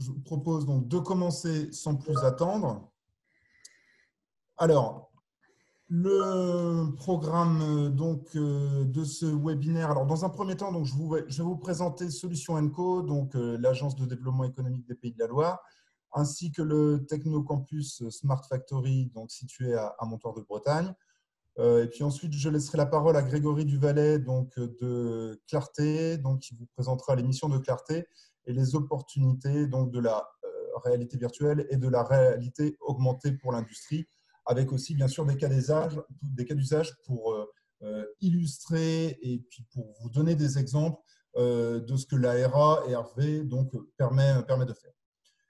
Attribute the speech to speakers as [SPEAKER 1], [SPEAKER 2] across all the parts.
[SPEAKER 1] je vous propose donc de commencer sans plus attendre. Alors, le programme de ce webinaire. Alors, dans un premier temps, donc, je vais vous présenter Solutions & Co, donc l'agence de développement économique des Pays de la Loire, ainsi que le Technocampus Smart Factory, donc situé à Montoire de Bretagne. Et puis ensuite, je laisserai la parole à Grégory Duvalet, donc de Clarté, donc qui vous présentera les missions de Clarté et les opportunités donc de la réalité virtuelle et de la réalité augmentée pour l'industrie, avec aussi bien sûr des cas d'usage pour illustrer et puis pour vous donner des exemples de ce que l'ARA et Hervé donc permet de faire.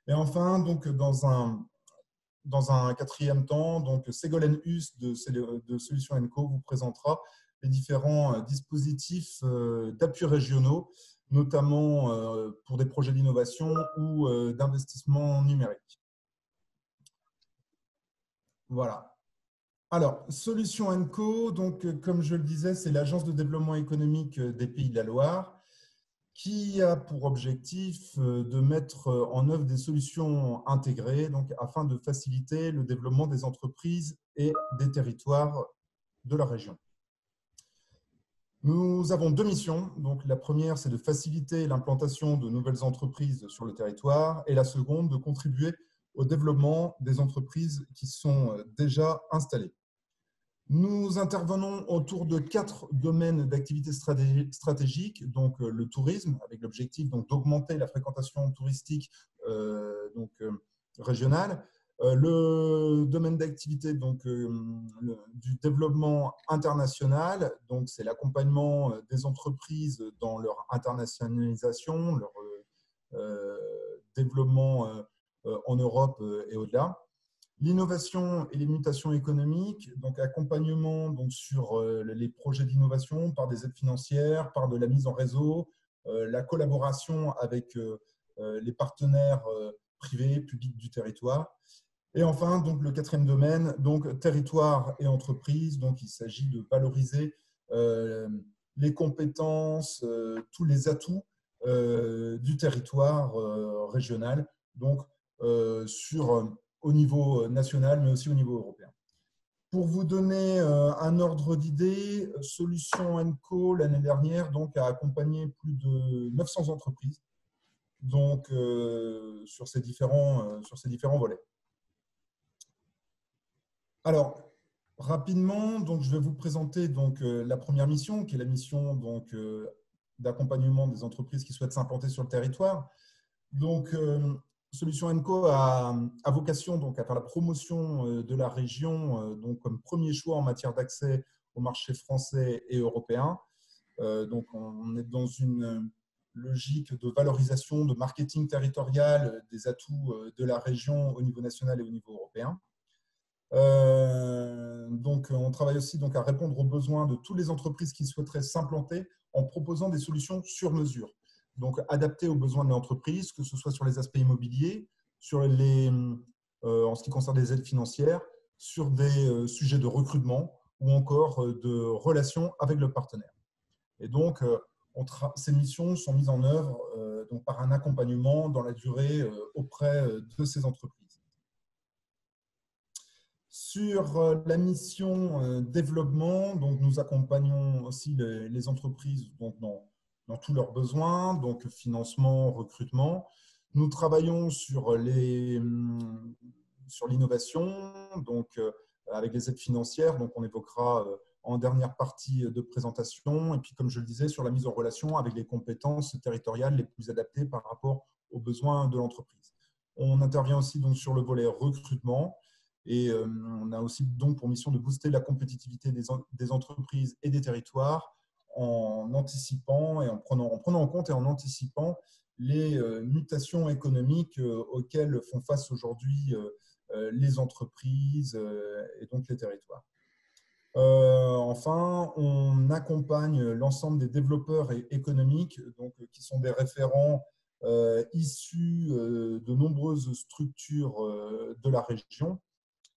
[SPEAKER 1] Et enfin, donc dans un quatrième temps, donc Ségolène Hus de Solutions & Co vous présentera les différents dispositifs d'appui régionaux, notamment pour des projets d'innovation ou d'investissement numérique. Voilà. Alors, Solutions & Co, donc, comme je le disais, c'est l'agence de développement économique des Pays de la Loire qui a pour objectif de mettre en œuvre des solutions intégrées donc, afin de faciliter le développement des entreprises et des territoires de la région. Nous avons deux missions. Donc, la première, c'est de faciliter l'implantation de nouvelles entreprises sur le territoire et la seconde, de contribuer au développement des entreprises qui sont déjà installées. Nous intervenons autour de 4 domaines d'activité stratégiques, donc le tourisme, avec l'objectif d'augmenter la fréquentation touristique régionale, le domaine d'activité du développement international, donc c'est l'accompagnement des entreprises dans leur internationalisation, leur développement en Europe et au-delà. L'innovation et les mutations économiques, donc accompagnement donc sur les projets d'innovation par des aides financières, par de la mise en réseau, la collaboration avec les partenaires privés, publics du territoire. Et enfin, donc, le quatrième domaine, donc territoire et entreprise. Donc, il s'agit de valoriser les compétences, tous les atouts du territoire régional, donc au niveau national, mais aussi au niveau européen. Pour vous donner un ordre d'idée, Solutions & Co, l'année dernière, donc, a accompagné plus de 900 entreprises donc, sur ces différents volets. Alors, rapidement, donc, je vais vous présenter donc, la première mission, qui est la mission d'accompagnement des entreprises qui souhaitent s'implanter sur le territoire. Donc, Solutions & Co a vocation donc, à faire la promotion de la région donc, comme premier choix en matière d'accès au marché français et européen. Donc, on est dans une logique de valorisation, de marketing territorial des atouts de la région au niveau national et au niveau européen. Donc, on travaille aussi donc, à répondre aux besoins de toutes les entreprises qui souhaiteraient s'implanter en proposant des solutions sur mesure. Donc, adaptées aux besoins de l'entreprise, que ce soit sur les aspects immobiliers, en ce qui concerne les aides financières, sur des sujets de recrutement ou encore de relations avec le partenaire. Et donc, ces missions sont mises en œuvre donc, par un accompagnement dans la durée auprès de ces entreprises. Sur la mission développement, donc nous accompagnons aussi les entreprises donc dans tous leurs besoins, donc financement, recrutement. Nous travaillons sur l'innovation, donc avec les aides financières, donc on évoquera en dernière partie de présentation, et puis comme je le disais, sur la mise en relation avec les compétences territoriales les plus adaptées par rapport aux besoins de l'entreprise. On intervient aussi donc sur le volet recrutement. Et on a aussi donc pour mission de booster la compétitivité des entreprises et des territoires en anticipant et en prenant en compte et en anticipant les mutations économiques auxquelles font face aujourd'hui les entreprises et donc les territoires. Enfin, on accompagne l'ensemble des développeurs économiques donc, qui sont des référents issus de nombreuses structures de la région.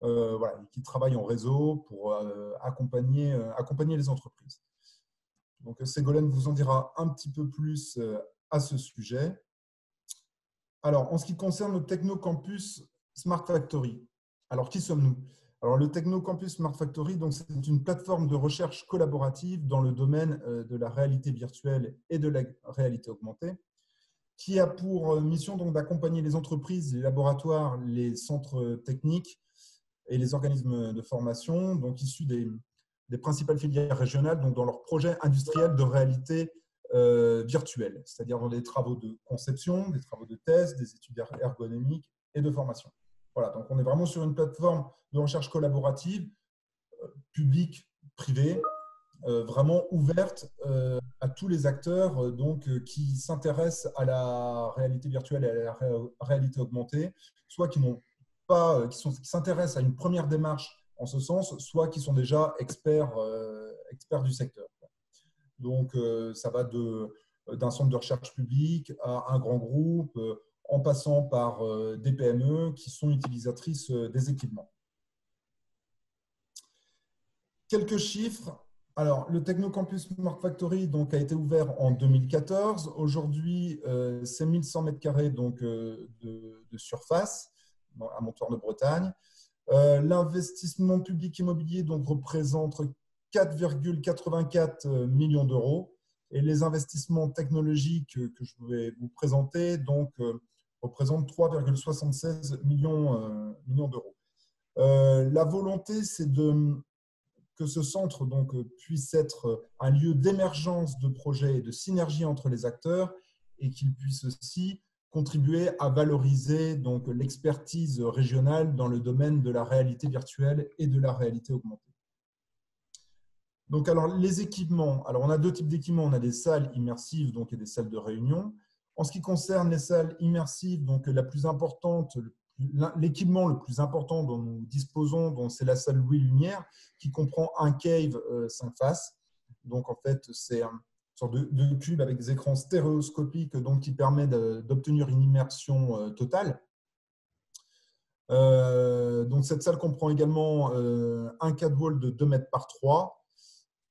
[SPEAKER 1] Voilà, qui travaillent en réseau pour accompagner les entreprises. Donc, Ségolène vous en dira un petit peu plus à ce sujet. Alors, en ce qui concerne le Technocampus Smart Factory, alors qui sommes-nous? Alors, le Technocampus Smart Factory, c'est une plateforme de recherche collaborative dans le domaine de la réalité virtuelle et de la réalité augmentée, qui a pour mission d'accompagner les entreprises, les laboratoires, les centres techniques et les organismes de formation, issus des principales filières régionales, dans leurs projets industriels de réalité virtuelle, c'est-à-dire dans des travaux de conception, des travaux de thèse, des études ergonomiques et de formation. Voilà, donc on est vraiment sur une plateforme de recherche collaborative, publique, privée, vraiment ouverte à tous les acteurs qui s'intéressent à la réalité virtuelle et à la réalité augmentée, soit qui n'ont pas, qui s'intéressent à une première démarche en ce sens, soit qui sont déjà experts du secteur. Donc, ça va d'un centre de recherche public à un grand groupe, en passant par des PME qui sont utilisatrices des équipements. Quelques chiffres. Alors, le Technocampus Smart Factory a été ouvert en 2014. Aujourd'hui, c'est 1100 m² de surface à Montoir-de-Bretagne. L'investissement public immobilier représente 4,84 millions d'euros et les investissements technologiques que je vais vous présenter représentent 3,76 millions d'euros. La volonté, c'est que ce centre puisse être un lieu d'émergence de projets et de synergie entre les acteurs et qu'il puisse aussi contribuer à valoriser l'expertise régionale dans le domaine de la réalité virtuelle et de la réalité augmentée. Alors, les équipements, on a deux types d'équipements. On a des salles immersives et des salles de réunion. En ce qui concerne les salles immersives, la plus importante, l'équipement le plus important dont nous disposons, c'est la salle Louis Lumière, qui comprend un cave 5 faces. Donc, en fait, c'est une sorte de cube avec des écrans stéréoscopiques qui permet d'obtenir une immersion totale. Cette salle comprend également un catwalk de 2 mètres par 3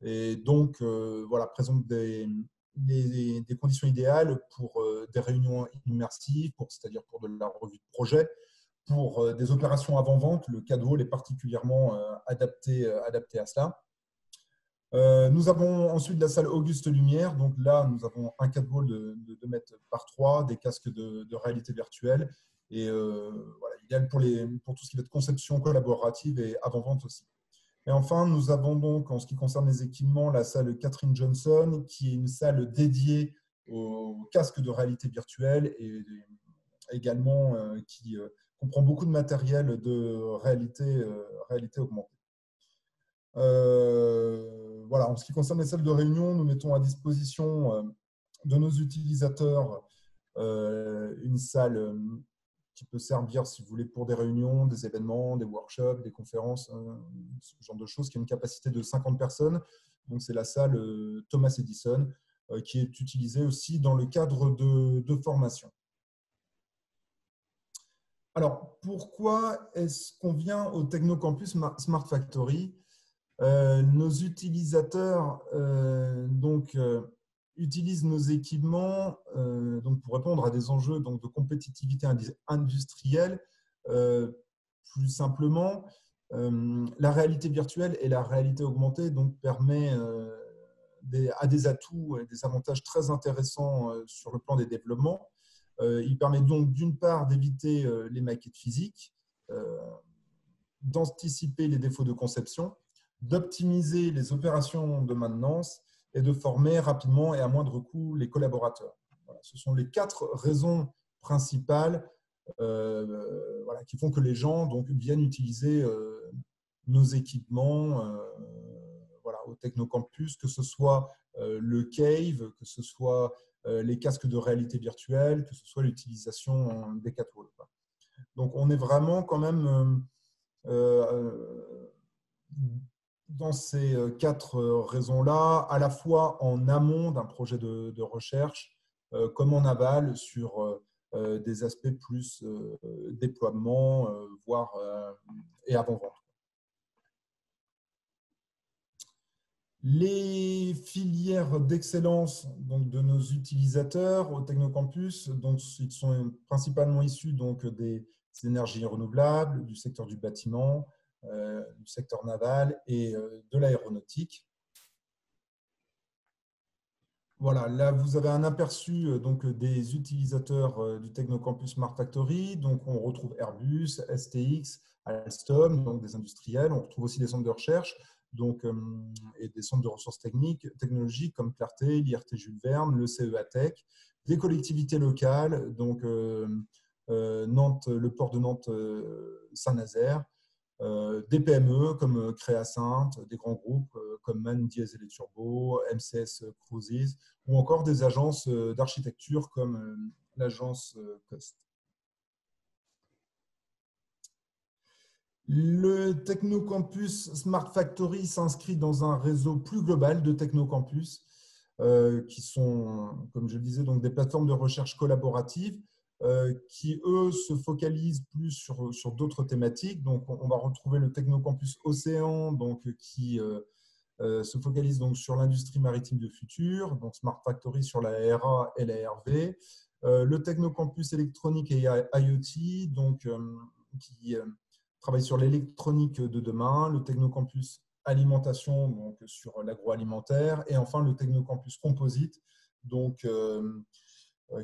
[SPEAKER 1] et présente des conditions idéales pour des réunions immersives, c'est-à-dire pour de la revue de projet, pour des opérations avant-vente. Le catwalk est particulièrement adapté à cela. Nous avons ensuite la salle Auguste Lumière. Donc là, nous avons un catwalk de 2 mètres par 3, des casques de réalité virtuelle et idéal pour tout ce qui va être conception collaborative et avant-vente aussi. Et enfin, nous avons en ce qui concerne les équipements, la salle Catherine Johnson, qui est une salle dédiée aux casques de réalité virtuelle et également qui comprend beaucoup de matériel de réalité augmentée. En ce qui concerne les salles de réunion, nous mettons à disposition de nos utilisateurs une salle qui peut servir, si vous voulez, pour des réunions, des événements, des workshops, des conférences, ce genre de choses, qui a une capacité de 50 personnes. Donc, c'est la salle Thomas Edison, qui est utilisée aussi dans le cadre de formation. Alors, pourquoi est-ce qu'on vient au Technocampus Smart Factory? Nos utilisateurs utilisent nos équipements pour répondre à des enjeux de compétitivité industrielle. Plus simplement, la réalité virtuelle et la réalité augmentée permet à des atouts et des avantages très intéressants sur le plan des développements. Il permet d'une part d'éviter les maquettes physiques, d'anticiper les défauts de conception, d'optimiser les opérations de maintenance et de former rapidement et à moindre coût les collaborateurs. Voilà, ce sont les 4 raisons principales qui font que les gens viennent utiliser nos équipements au Technocampus, que ce soit le cave, que ce soit les casques de réalité virtuelle, que ce soit l'utilisation des catwalks. Donc, on est vraiment quand même dans ces 4 raisons-là, à la fois en amont d'un projet de recherche, comme en aval sur des aspects plus déploiement, voire et avant-vente. Les filières d'excellence donc, de nos utilisateurs au Technocampus, donc, ils sont principalement issus donc, des énergies renouvelables, du secteur du bâtiment, du secteur naval et de l'aéronautique. Voilà, là vous avez un aperçu donc, des utilisateurs du Technocampus Smart Factory. Donc on retrouve Airbus, STX, Alstom, donc des industriels. On retrouve aussi des centres de recherche donc, et des centres de ressources technologiques comme Clarté, l'IRT Jules Verne, le CEA Tech, des collectivités locales, donc Nantes, le port de Nantes Saint-Nazaire, des PME comme Créasainte, des grands groupes comme MAN Diesel et Turbo, MCS Cruises, ou encore des agences d'architecture comme l'agence COST. Le Technocampus Smart Factory s'inscrit dans un réseau plus global de technocampus qui sont, comme je le disais, donc des plateformes de recherche collaborative qui, eux, se focalisent plus sur d'autres thématiques. Donc, on va retrouver le Technocampus Océan, donc, qui se focalise donc, sur l'industrie maritime de futur, donc Smart Factory sur la RA et la RV. Le Technocampus électronique et IoT, donc, qui travaille sur l'électronique de demain, le Technocampus alimentation, donc sur l'agroalimentaire, et enfin le Technocampus composite, donc,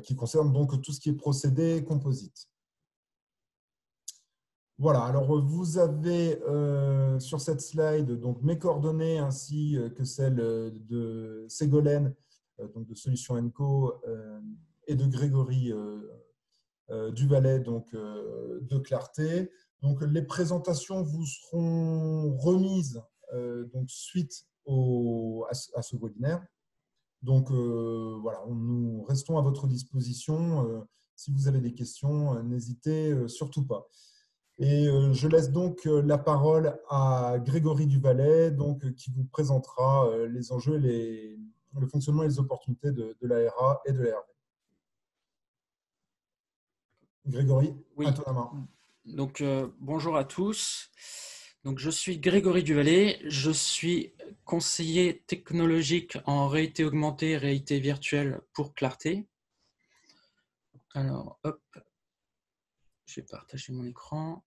[SPEAKER 1] qui concerne donc tout ce qui est procédé composite. Voilà, alors vous avez sur cette slide donc, mes coordonnées ainsi que celles de Ségolène, donc de Solutions Co, et de Grégory Duvalet, donc de Clarté. Donc, les présentations vous seront remises donc, suite à ce webinaire. Donc, voilà, nous restons à votre disposition. Si vous avez des questions, n'hésitez surtout pas. Et je laisse donc la parole à Grégory Duvalet, donc, qui vous présentera les enjeux, le fonctionnement et les opportunités de l'ARA et de l'ARV. Grégory, à
[SPEAKER 2] Oui,
[SPEAKER 1] toi la main.
[SPEAKER 2] donc bonjour à tous. Donc, je suis Grégory Duvalet, je suis conseiller technologique en réalité augmentée, réalité virtuelle pour Clarté. Alors, hop, je vais partager mon écran.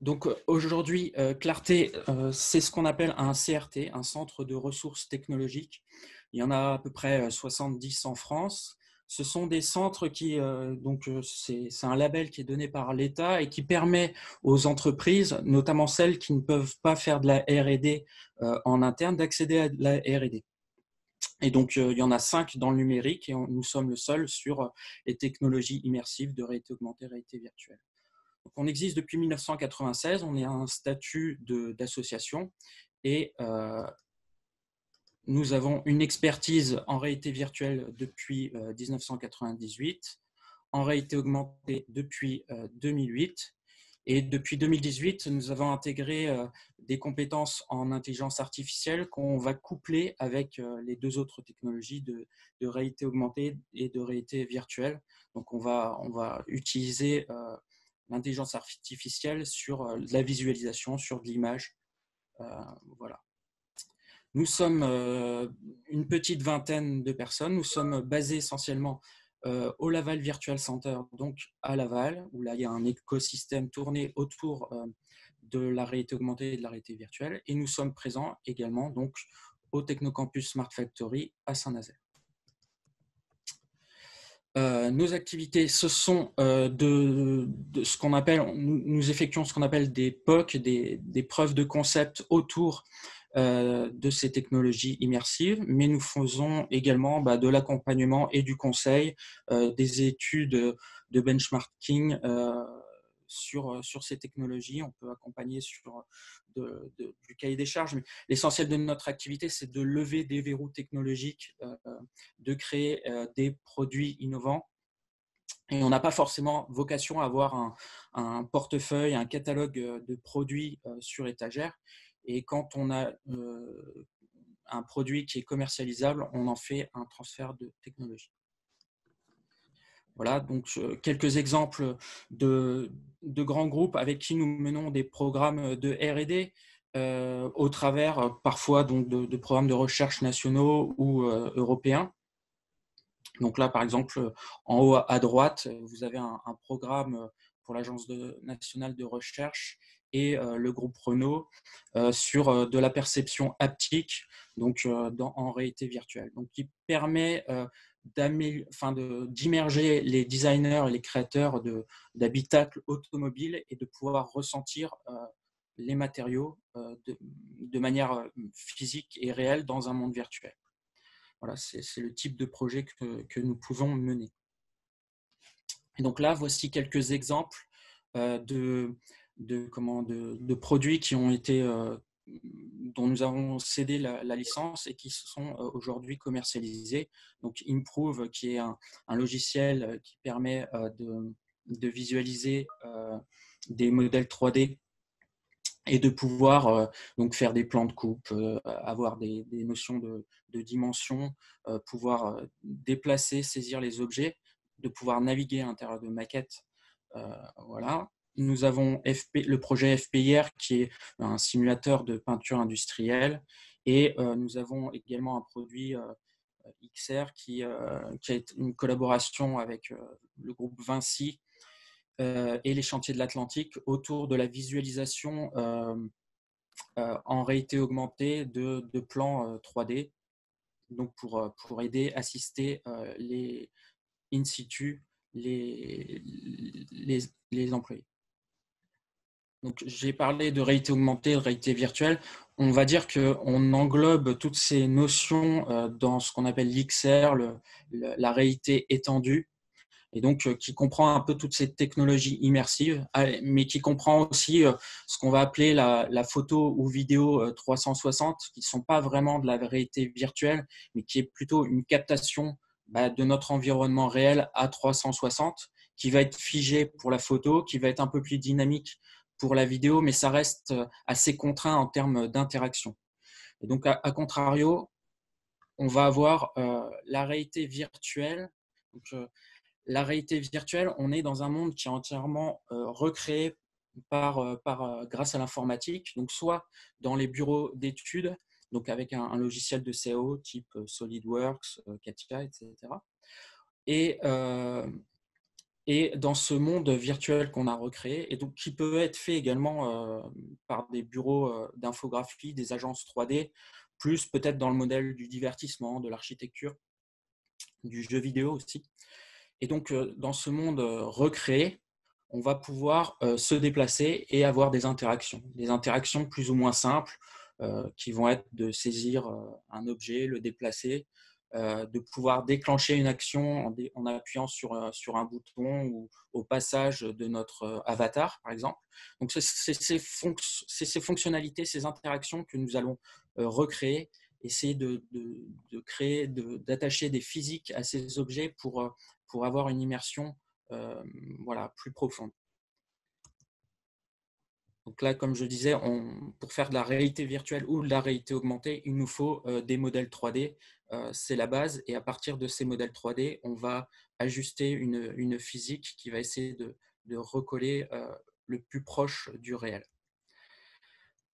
[SPEAKER 2] Donc aujourd'hui, Clarté, c'est ce qu'on appelle un CRT, un centre de ressources technologiques. Il y en a à peu près 70 en France. Ce sont des centres qui, c'est un label qui est donné par l'État et qui permet aux entreprises, notamment celles qui ne peuvent pas faire de la R&D en interne, d'accéder à de la R&D. Et donc, il y en a 5 dans le numérique et nous sommes le seul sur les technologies immersives de réalité augmentée, réalité virtuelle. Donc, on existe depuis 1996, on est un statut d'association et nous avons une expertise en réalité virtuelle depuis 1998, en réalité augmentée depuis 2008 et depuis 2018, nous avons intégré des compétences en intelligence artificielle qu'on va coupler avec les deux autres technologies de réalité augmentée et de réalité virtuelle. Donc, on va utiliser l'intelligence artificielle sur la visualisation, sur de l'image. Voilà. Nous sommes une petite vingtaine de personnes. Nous sommes basés essentiellement au Laval Virtual Center, donc à Laval, où là, il y a un écosystème tourné autour de la réalité augmentée et de la réalité virtuelle. Et nous sommes présents également donc, au Technocampus Smart Factory à Saint-Nazaire. Nos activités, ce sont de ce qu'on appelle, nous effectuons ce qu'on appelle des POC, des preuves de concept autour de ces technologies immersives, mais nous faisons également de l'accompagnement et du conseil, des études de benchmarking sur ces technologies. On peut accompagner sur du cahier des charges, mais l'essentiel de notre activité, c'est de lever des verrous technologiques, de créer des produits innovants. Et on n'a pas forcément vocation à avoir un portefeuille, un catalogue de produits sur étagère. Et quand on a un produit qui est commercialisable, on en fait un transfert de technologie. Voilà, donc quelques exemples de grands groupes avec qui nous menons des programmes de R&D au travers parfois donc, de programmes de recherche nationaux ou européens. Donc là, par exemple, en haut à droite, vous avez un programme pour l'Agence nationale de recherche et le groupe Renault sur de la perception haptique donc, en réalité virtuelle. Donc, qui permet d'immerger les designers et les créateurs d'habitacles automobiles et de pouvoir ressentir les matériaux de manière physique et réelle dans un monde virtuel. Voilà, c'est le type de projet que nous pouvons mener. Et donc là, voici quelques exemples de produits qui ont été, dont nous avons cédé la licence et qui sont aujourd'hui commercialisés. Donc Improve, qui est un logiciel qui permet de visualiser des modèles 3D et de pouvoir donc faire des plans de coupe, avoir des notions de dimension, pouvoir déplacer, saisir les objets, de pouvoir naviguer à l'intérieur de maquettes. Voilà. Nous avons le projet FPIR qui est un simulateur de peinture industrielle et nous avons également un produit XR qui a une collaboration avec le groupe Vinci et les chantiers de l'Atlantique autour de la visualisation en réalité augmentée de plans 3D, donc pour aider, assister les in situ, les employés. Donc, j'ai parlé de réalité augmentée, de réalité virtuelle. On va dire qu'on englobe toutes ces notions dans ce qu'on appelle l'XR, la réalité étendue, et donc qui comprend un peu toutes ces technologies immersives, mais qui comprend aussi ce qu'on va appeler la photo ou vidéo 360, qui ne sont pas vraiment de la réalité virtuelle, mais qui est plutôt une captation de notre environnement réel à 360, qui va être figé pour la photo, qui va être un peu plus dynamique pour la vidéo, mais ça reste assez contraint en termes d'interaction. Et donc, à contrario, on va avoir la réalité virtuelle. Donc, la réalité virtuelle, on est dans un monde qui est entièrement recréé grâce à l'informatique, donc soit dans les bureaux d'études, donc avec un logiciel de CAO type SolidWorks, CATIA, etc. Et dans ce monde virtuel qu'on a recréé, et donc qui peut être fait également par des bureaux d'infographie, des agences 3D, plus peut-être dans le modèle du divertissement, de l'architecture, du jeu vidéo aussi. Et donc, dans ce monde recréé, on va pouvoir se déplacer et avoir des interactions plus ou moins simples qui vont être de saisir un objet, le déplacer, de pouvoir déclencher une action en appuyant sur un bouton ou au passage de notre avatar, par exemple. Donc, c'est ces fonctionnalités, ces interactions que nous allons recréer, essayer de créer, d'attacher des physiques à ces objets pour avoir une immersion plus profonde. Donc là, comme je disais, pour faire de la réalité virtuelle ou de la réalité augmentée, il nous faut des modèles 3D. C'est la base. Et à partir de ces modèles 3D, on va ajuster une physique qui va essayer de recoller le plus proche du réel.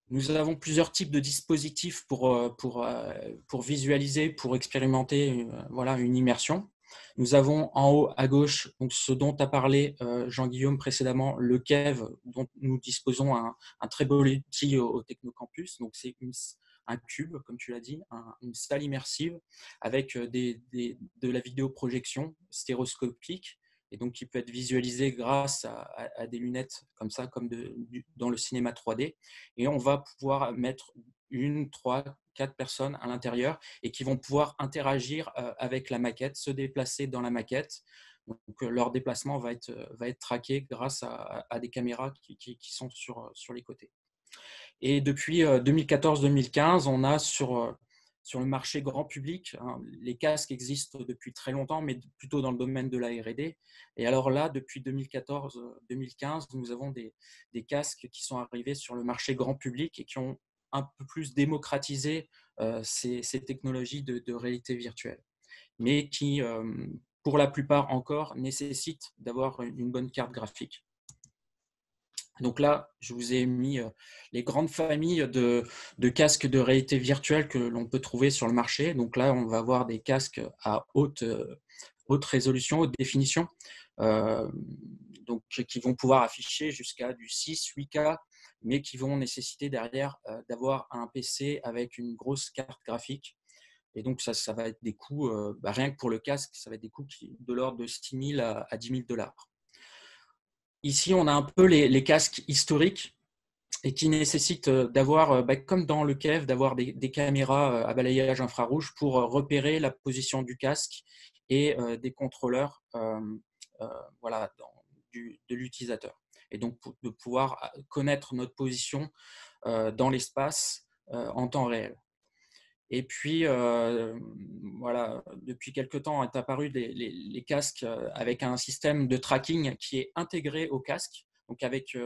[SPEAKER 2] Nous avons plusieurs types de dispositifs pour visualiser, pour expérimenter une immersion. Nous avons en haut à gauche donc ce dont a parlé Jean-Guillaume précédemment, le KEV, dont nous disposons un très beau outil au Technocampus. Donc c'est un cube, comme tu l'as dit, une salle immersive avec de la vidéoprojection stéroscopique et donc qui peut être visualisé grâce à des lunettes comme ça, comme dans le cinéma 3D. Et on va pouvoir mettre 1, 3, 4 personnes à l'intérieur et qui vont pouvoir interagir avec la maquette, se déplacer dans la maquette. Donc, leur déplacement va être traqué grâce à des caméras qui sont sur les côtés. Et depuis 2014-2015, on a sur le marché grand public, les casques existent depuis très longtemps, mais plutôt dans le domaine de la R&D. Et alors là, depuis 2014-2015, nous avons des casques qui sont arrivés sur le marché grand public et qui ont un peu plus démocratisé ces technologies de réalité virtuelle, mais qui, pour la plupart encore, nécessitent d'avoir une bonne carte graphique. Donc là, je vous ai mis les grandes familles de casques de réalité virtuelle que l'on peut trouver sur le marché. Donc là, on va avoir des casques à haute résolution, haute définition, donc, qui vont pouvoir afficher jusqu'à du 6-8K, mais qui vont nécessiter derrière d'avoir un PC avec une grosse carte graphique. Et donc, ça va être des coûts, rien que pour le casque, ça va être des coûts de l'ordre de 6 000 à 10 000 $. Ici, on a un peu les casques historiques et qui nécessitent d'avoir, comme dans le KEV, d'avoir des caméras à balayage infrarouge pour repérer la position du casque et des contrôleurs voilà, de l'utilisateur. Et donc, de pouvoir connaître notre position dans l'espace en temps réel. Et puis, voilà, depuis quelques temps est apparu les casques avec un système de tracking qui est intégré au casque, donc avec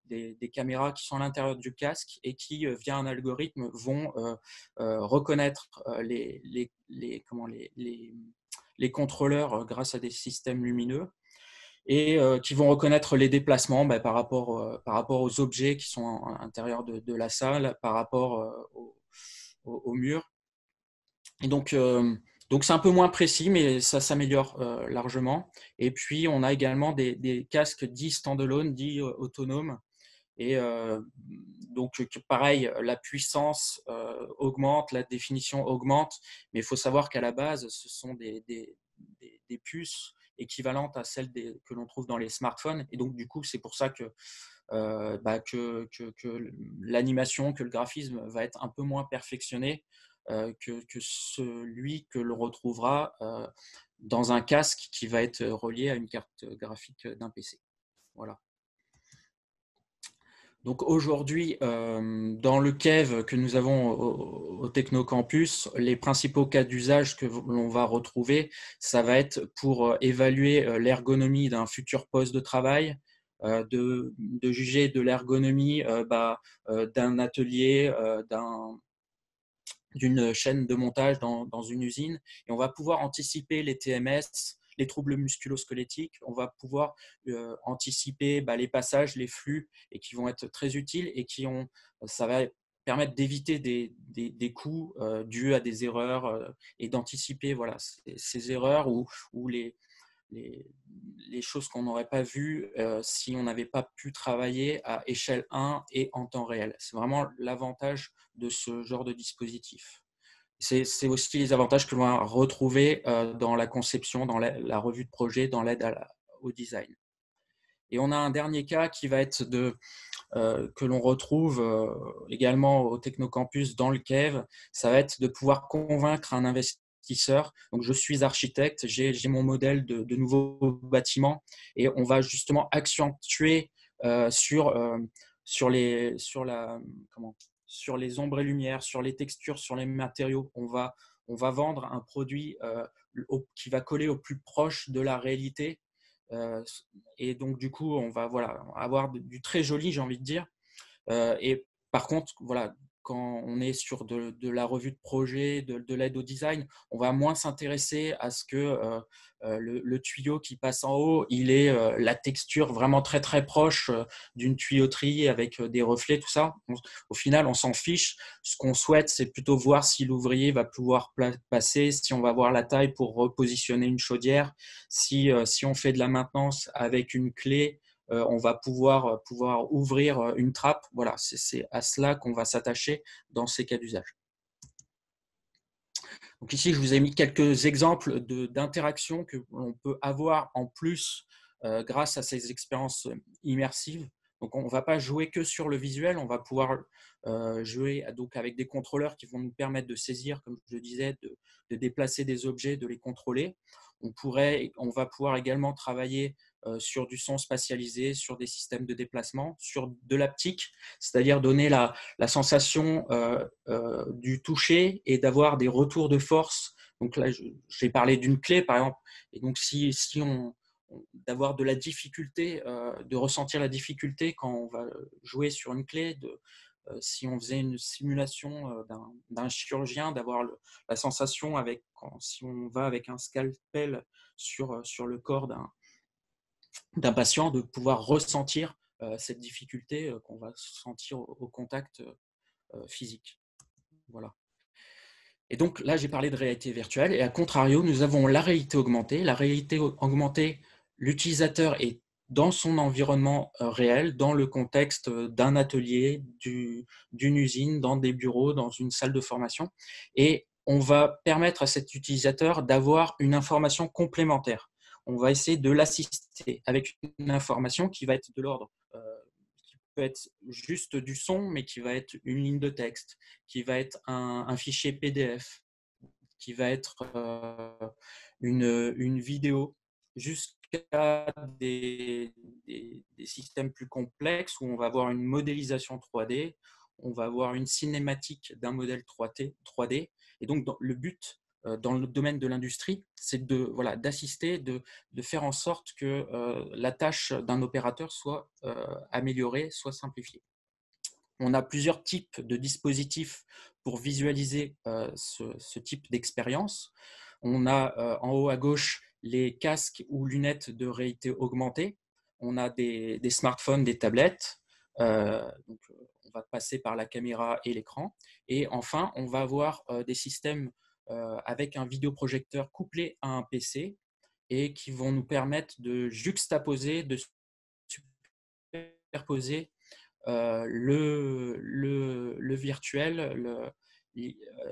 [SPEAKER 2] des caméras qui sont à l'intérieur du casque et qui, via un algorithme, vont reconnaître les contrôleurs grâce à des systèmes lumineux et qui vont reconnaître les déplacements par rapport aux objets qui sont à l'intérieur de la salle, par rapport au mur. Et donc c'est un peu moins précis, mais ça s'améliore largement. Et puis, on a également des casques dits standalone, dits autonomes. Et donc, pareil, la puissance augmente, la définition augmente, mais il faut savoir qu'à la base, ce sont des puces équivalentes à celles que l'on trouve dans les smartphones. Et donc, du coup, c'est pour ça que l'animation, que le graphisme va être un peu moins perfectionné que celui que l'on retrouvera dans un casque qui va être relié à une carte graphique d'un PC. Voilà. Donc aujourd'hui, dans le KEV que nous avons au Technocampus, les principaux cas d'usage que l'on va retrouver, ça va être pour évaluer l'ergonomie d'un futur poste de travail, de juger de l'ergonomie d'un atelier, d'une chaîne de montage dans une usine. Et on va pouvoir anticiper les TMS, les troubles musculo-squelettiques. On va pouvoir anticiper les passages, les flux, et qui vont être très utiles et ça va permettre d'éviter des coûts dus à des erreurs et d'anticiper voilà, ces erreurs ou les choses qu'on n'aurait pas vues si on n'avait pas pu travailler à échelle 1 et en temps réel. C'est vraiment l'avantage de ce genre de dispositif. C'est aussi les avantages que l'on va retrouver dans la conception, dans la revue de projet, dans l'aide au design. Et on a un dernier cas qui va être que l'on retrouve également au Technocampus dans le KEV, ça va être de pouvoir convaincre un investisseur. Donc, je suis architecte, j'ai mon modèle de nouveau bâtiment et on va justement accentuer sur les ombres et lumières, sur les textures, sur les matériaux. On va vendre un produit qui va coller au plus proche de la réalité. Et donc, du coup, on va avoir du très joli, j'ai envie de dire. Et par contre, voilà, quand on est sur de la revue de projet, de l'aide au design, on va moins s'intéresser à ce que le tuyau qui passe en haut, il est la texture vraiment très très proche d'une tuyauterie avec des reflets, tout ça. Au final, on s'en fiche. Ce qu'on souhaite, c'est plutôt voir si l'ouvrier va pouvoir passer, si on va avoir la taille pour repositionner une chaudière, si on fait de la maintenance avec une clé. On va pouvoir ouvrir une trappe. Voilà, c'est à cela qu'on va s'attacher dans ces cas d'usage. Donc ici, je vous ai mis quelques exemples d'interactions que l'on peut avoir en plus grâce à ces expériences immersives. Donc, on ne va pas jouer que sur le visuel, on va pouvoir jouer donc, avec des contrôleurs qui vont nous permettre de saisir, comme je le disais, de déplacer des objets, de les contrôler. On va pouvoir également travailler sur du son spatialisé, sur des systèmes de déplacement, sur de l'haptique, c'est-à-dire donner la sensation du toucher et d'avoir des retours de force. Donc là, j'ai parlé d'une clé, par exemple. Et donc, si d'avoir de la difficulté, de ressentir la difficulté quand on va jouer sur une clé, si on faisait une simulation d'un chirurgien, d'avoir la sensation, si on va avec un scalpel sur le corps d'un patient, de pouvoir ressentir cette difficulté qu'on va sentir au contact physique. Voilà. Et donc là, j'ai parlé de réalité virtuelle, et à contrario, nous avons la réalité augmentée. La réalité augmentée, l'utilisateur est dans son environnement réel, dans le contexte d'un atelier, d'une usine, dans des bureaux, dans une salle de formation, et on va permettre à cet utilisateur d'avoir une information complémentaire. On va essayer de l'assister avec une information qui va être de l'ordre peut être juste du son, mais qui va être une ligne de texte, qui va être un fichier PDF, qui va être une vidéo, jusqu'à des systèmes plus complexes où on va avoir une modélisation 3D, on va avoir une cinématique d'un modèle 3D. Et donc, le but dans le domaine de l'industrie, c'est d'assister, de faire en sorte que la tâche d'un opérateur soit améliorée, soit simplifiée. On a plusieurs types de dispositifs pour visualiser ce type d'expérience. On a en haut à gauche les casques ou lunettes de réalité augmentée. On a des smartphones, des tablettes. Donc, on va passer par la caméra et l'écran. Et enfin, on va avoir des systèmes avec un vidéoprojecteur couplé à un PC et qui vont nous permettre de juxtaposer, de superposer le virtuel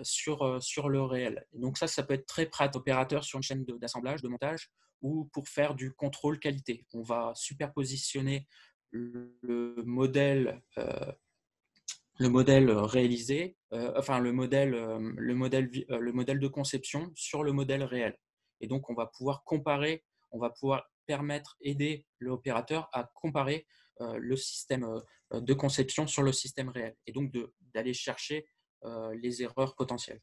[SPEAKER 2] sur le réel. Et donc ça peut être très pratique opérateur sur une chaîne d'assemblage, de montage, ou pour faire du contrôle qualité. On va superpositionner le modèle réalisé, le modèle de conception sur le modèle réel. Et donc, on va pouvoir comparer, on va pouvoir aider l'opérateur à comparer le système de conception sur le système réel, et donc d'aller chercher les erreurs potentielles.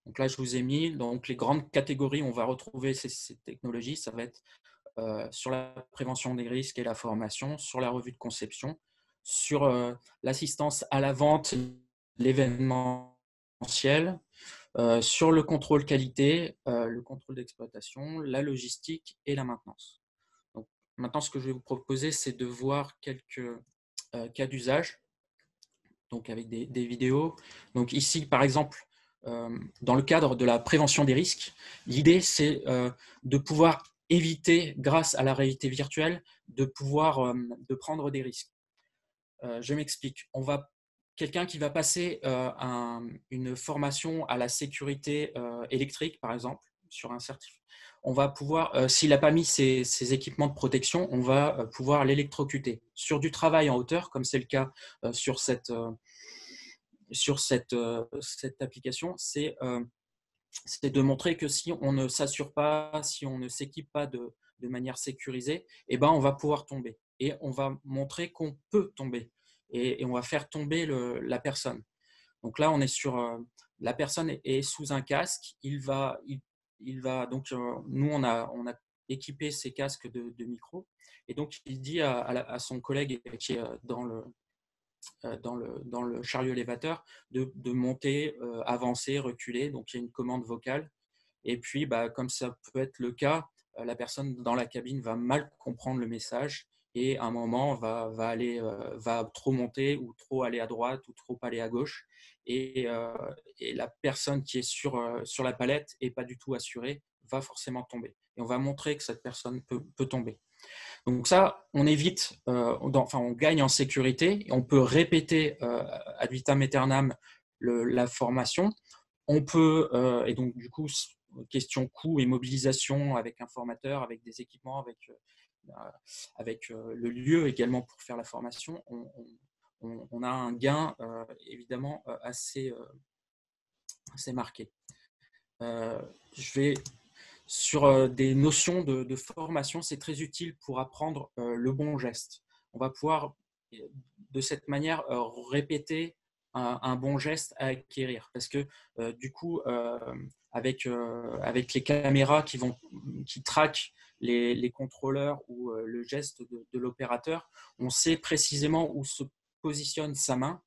[SPEAKER 2] Donc là, je vous ai mis donc les grandes catégories où on va retrouver ces technologies. Ça va être sur la prévention des risques et la formation, sur la revue de conception, sur l'assistance à la vente, l'événementiel, sur le contrôle qualité, le contrôle d'exploitation, la logistique et la maintenance. Donc, maintenant, ce que je vais vous proposer, c'est de voir quelques cas d'usage, donc avec des vidéos. Donc ici, par exemple, dans le cadre de la prévention des risques, l'idée, c'est de pouvoir éviter, grâce à la réalité virtuelle, de prendre des risques. Je m'explique. Quelqu'un qui va passer une formation à la sécurité électrique, par exemple, sur un certificat, on va pouvoir, s'il n'a pas mis ses équipements de protection, on va pouvoir l'électrocuter. Sur du travail en hauteur, comme c'est le cas sur cette application, c'est de montrer que si on ne s'assure pas, si on ne s'équipe pas de manière sécurisée, on va pouvoir tomber. Et on va montrer qu'on peut tomber. Et on va faire tomber la personne. Donc là, on est la personne est sous un casque. Donc, nous, on a équipé ces casques de micro. Et donc, il dit à son collègue qui est dans le chariot élévateur de monter, avancer, reculer. Donc, il y a une commande vocale. Et puis, comme ça peut être le cas, la personne dans la cabine va mal comprendre le message et à un moment va trop monter ou trop aller à droite ou trop aller à gauche. Et la personne qui est sur la palette et pas du tout assurée va forcément tomber. Et on va montrer que cette personne peut tomber. Donc ça, on évite, on gagne en sécurité, et on peut répéter ad vitam aeternam la formation. On peut, et donc du coup, question coût et mobilisation avec un formateur, avec des équipements, avec le lieu également pour faire la formation, on a un gain évidemment assez marqué. Je vais sur des notions de formation, c'est très utile pour apprendre le bon geste. On va pouvoir de cette manière répéter un bon geste à acquérir, parce que du coup, avec les caméras qui traquent les contrôleurs ou le geste de l'opérateur, on sait précisément où se positionne sa main,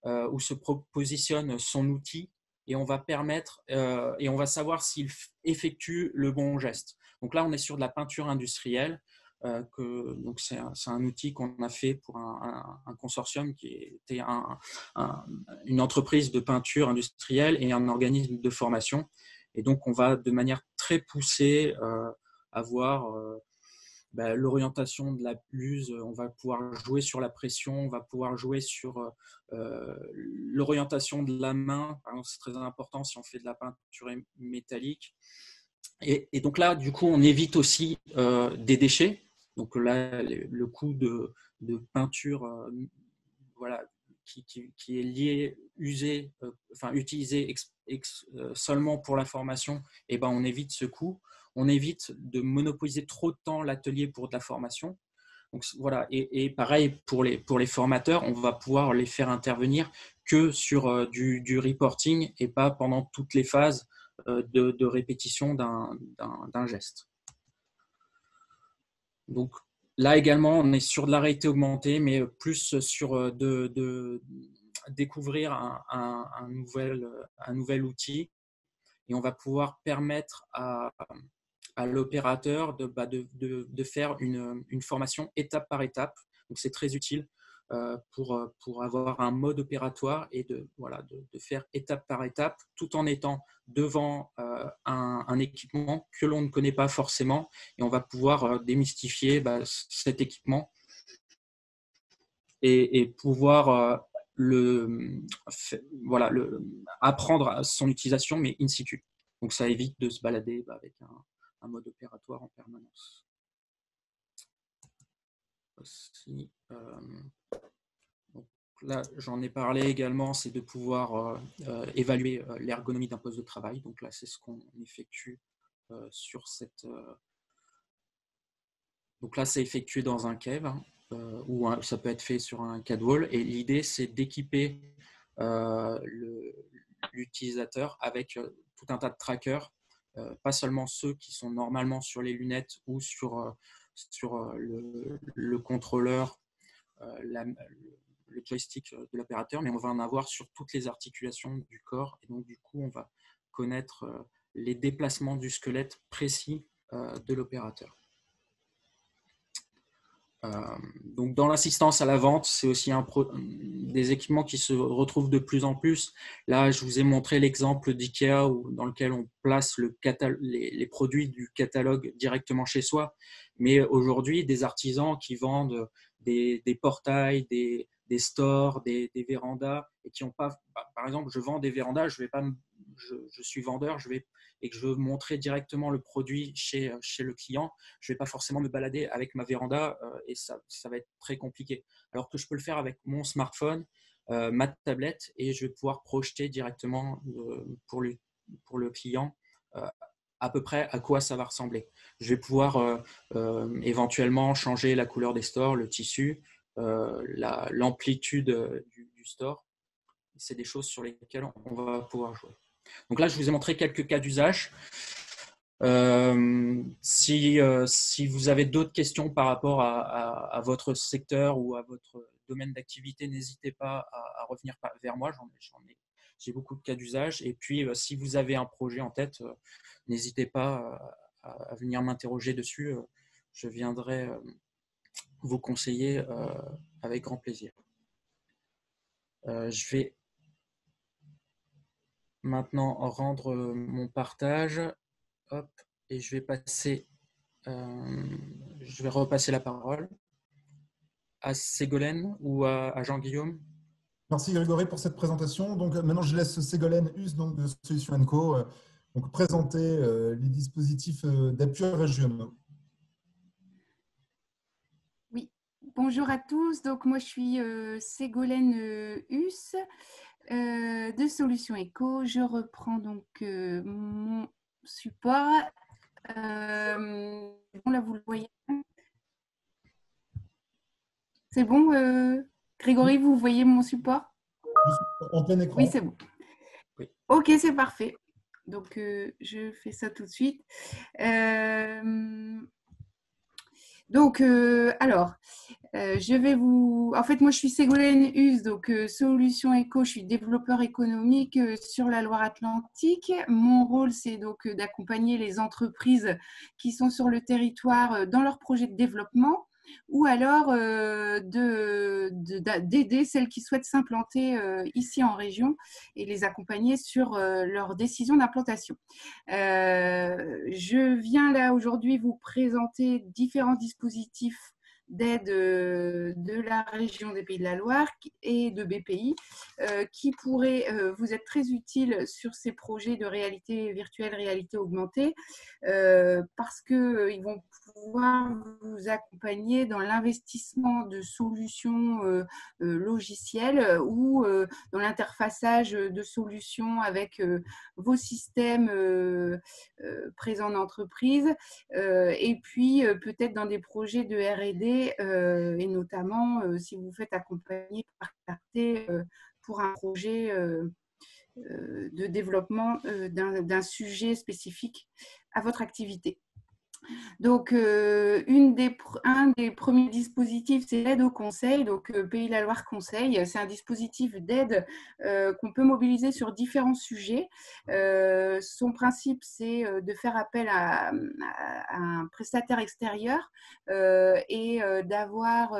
[SPEAKER 2] où se positionne son outil, et on va permettre et on va savoir s'il effectue le bon geste. Donc là, on est sur de la peinture industrielle. Donc c'est un outil qu'on a fait pour un consortium qui était une entreprise de peinture industrielle et un organisme de formation. Et donc, on va de manière très poussée avoir l'orientation de la buse, on va pouvoir jouer sur la pression, on va pouvoir jouer sur l'orientation de la main. Par exemple, c'est très important si on fait de la peinture métallique. Et donc là, du coup, on évite aussi des déchets. Donc là, le coût de peinture voilà, qui est lié, usé, utilisé seulement pour la formation, et ben, on évite ce coût. On évite de monopoliser trop de temps l'atelier pour de la formation. Donc, voilà. Et pareil, pour les formateurs, on va pouvoir les faire intervenir que sur du reporting et pas pendant toutes les phases de répétition d'un geste. Donc là également, on est sur de la réalité augmentée, mais plus sur de découvrir un nouvel outil, et on va pouvoir permettre à l'opérateur de faire une formation étape par étape. Donc c'est très utile pour avoir un mode opératoire et de faire étape par étape tout en étant devant un équipement que l'on ne connaît pas forcément, et on va pouvoir démystifier cet équipement et pouvoir apprendre son utilisation, mais in situ. Donc ça évite de se balader avec un mode opératoire en permanence. Aussi, donc là, j'en ai parlé également, c'est de pouvoir évaluer l'ergonomie d'un poste de travail. Donc là, c'est ce qu'on effectue sur cette. Donc là, c'est effectué dans un cave, ou ça peut être fait sur un CAD-wall. Et l'idée, c'est d'équiper l'utilisateur avec tout un tas de trackers, pas seulement ceux qui sont normalement sur les lunettes ou sur le contrôleur, le joystick de l'opérateur, mais on va en avoir sur toutes les articulations du corps. Et donc, du coup, on va connaître les déplacements du squelette précis de l'opérateur. Donc dans l'assistance à la vente, c'est aussi des équipements qui se retrouvent de plus en plus. Là, je vous ai montré l'exemple d'IKEA dans lequel on place les produits du catalogue directement chez soi. Mais aujourd'hui, des artisans qui vendent des portails, des stores, des vérandas, et qui n'ont pas… Par exemple, je vends des vérandas, je suis vendeur, et que je veux montrer directement le produit chez le client, je ne vais pas forcément me balader avec ma véranda et ça va être très compliqué. Alors que je peux le faire avec mon smartphone, ma tablette, et je vais pouvoir projeter directement pour le client à peu près à quoi ça va ressembler. Je vais pouvoir éventuellement changer la couleur des stores, le tissu, l'amplitude du store. C'est des choses sur lesquelles on va pouvoir jouer. Donc là, je vous ai montré quelques cas d'usage. Si vous avez d'autres questions par rapport à votre secteur ou à votre domaine d'activité, n'hésitez pas à revenir vers moi. J'ai beaucoup de cas d'usage. Et puis, si vous avez un projet en tête, n'hésitez pas à venir m'interroger dessus. Je viendrai vous conseiller avec grand plaisir. Je vais maintenant rendre mon partage. Hop, et je vais repasser la parole à Ségolène ou à Jean-Guillaume.
[SPEAKER 1] Merci Grégory pour cette présentation. Donc maintenant, je laisse Ségolène Hus donc, de Solutions & Co donc, présenter les dispositifs d'appui régionaux.
[SPEAKER 3] Oui, bonjour à tous. Donc moi, je suis Ségolène Hus de Solutions & Co. Je reprends donc mon support. Bon, là, vous le voyez. C'est bon, Grégory, vous voyez mon support?
[SPEAKER 1] En plein écran.
[SPEAKER 3] Oui, c'est bon.
[SPEAKER 2] Oui.
[SPEAKER 3] Ok, c'est parfait. Donc, je fais ça tout de suite. Donc, alors, En fait, moi, je suis Ségolène Hus, donc Solutions Éco. Je suis développeur économique sur la Loire-Atlantique. Mon rôle, c'est donc d'accompagner les entreprises qui sont sur le territoire dans leurs projets de développement, ou alors d'aider celles qui souhaitent s'implanter ici en région et les accompagner sur leur décision d'implantation. Je viens là aujourd'hui vous présenter différents dispositifs d'aide de la région des Pays de la Loire et de BPI qui pourraient vous être très utiles sur ces projets de réalité virtuelle, réalité augmentée, parce qu'ils vont pouvoir vous accompagner dans l'investissement de solutions logicielles ou dans l'interfaçage de solutions avec vos systèmes présents en entreprise, et puis peut-être dans des projets de R&D, et notamment si vous vous faites accompagner par Clarté pour un projet de développement d'un sujet spécifique à votre activité. Donc, un des premiers dispositifs, c'est l'aide au conseil. Donc, Pays de la Loire Conseil, c'est un dispositif d'aide qu'on peut mobiliser sur différents sujets. Son principe, c'est de faire appel à un prestataire extérieur et d'avoir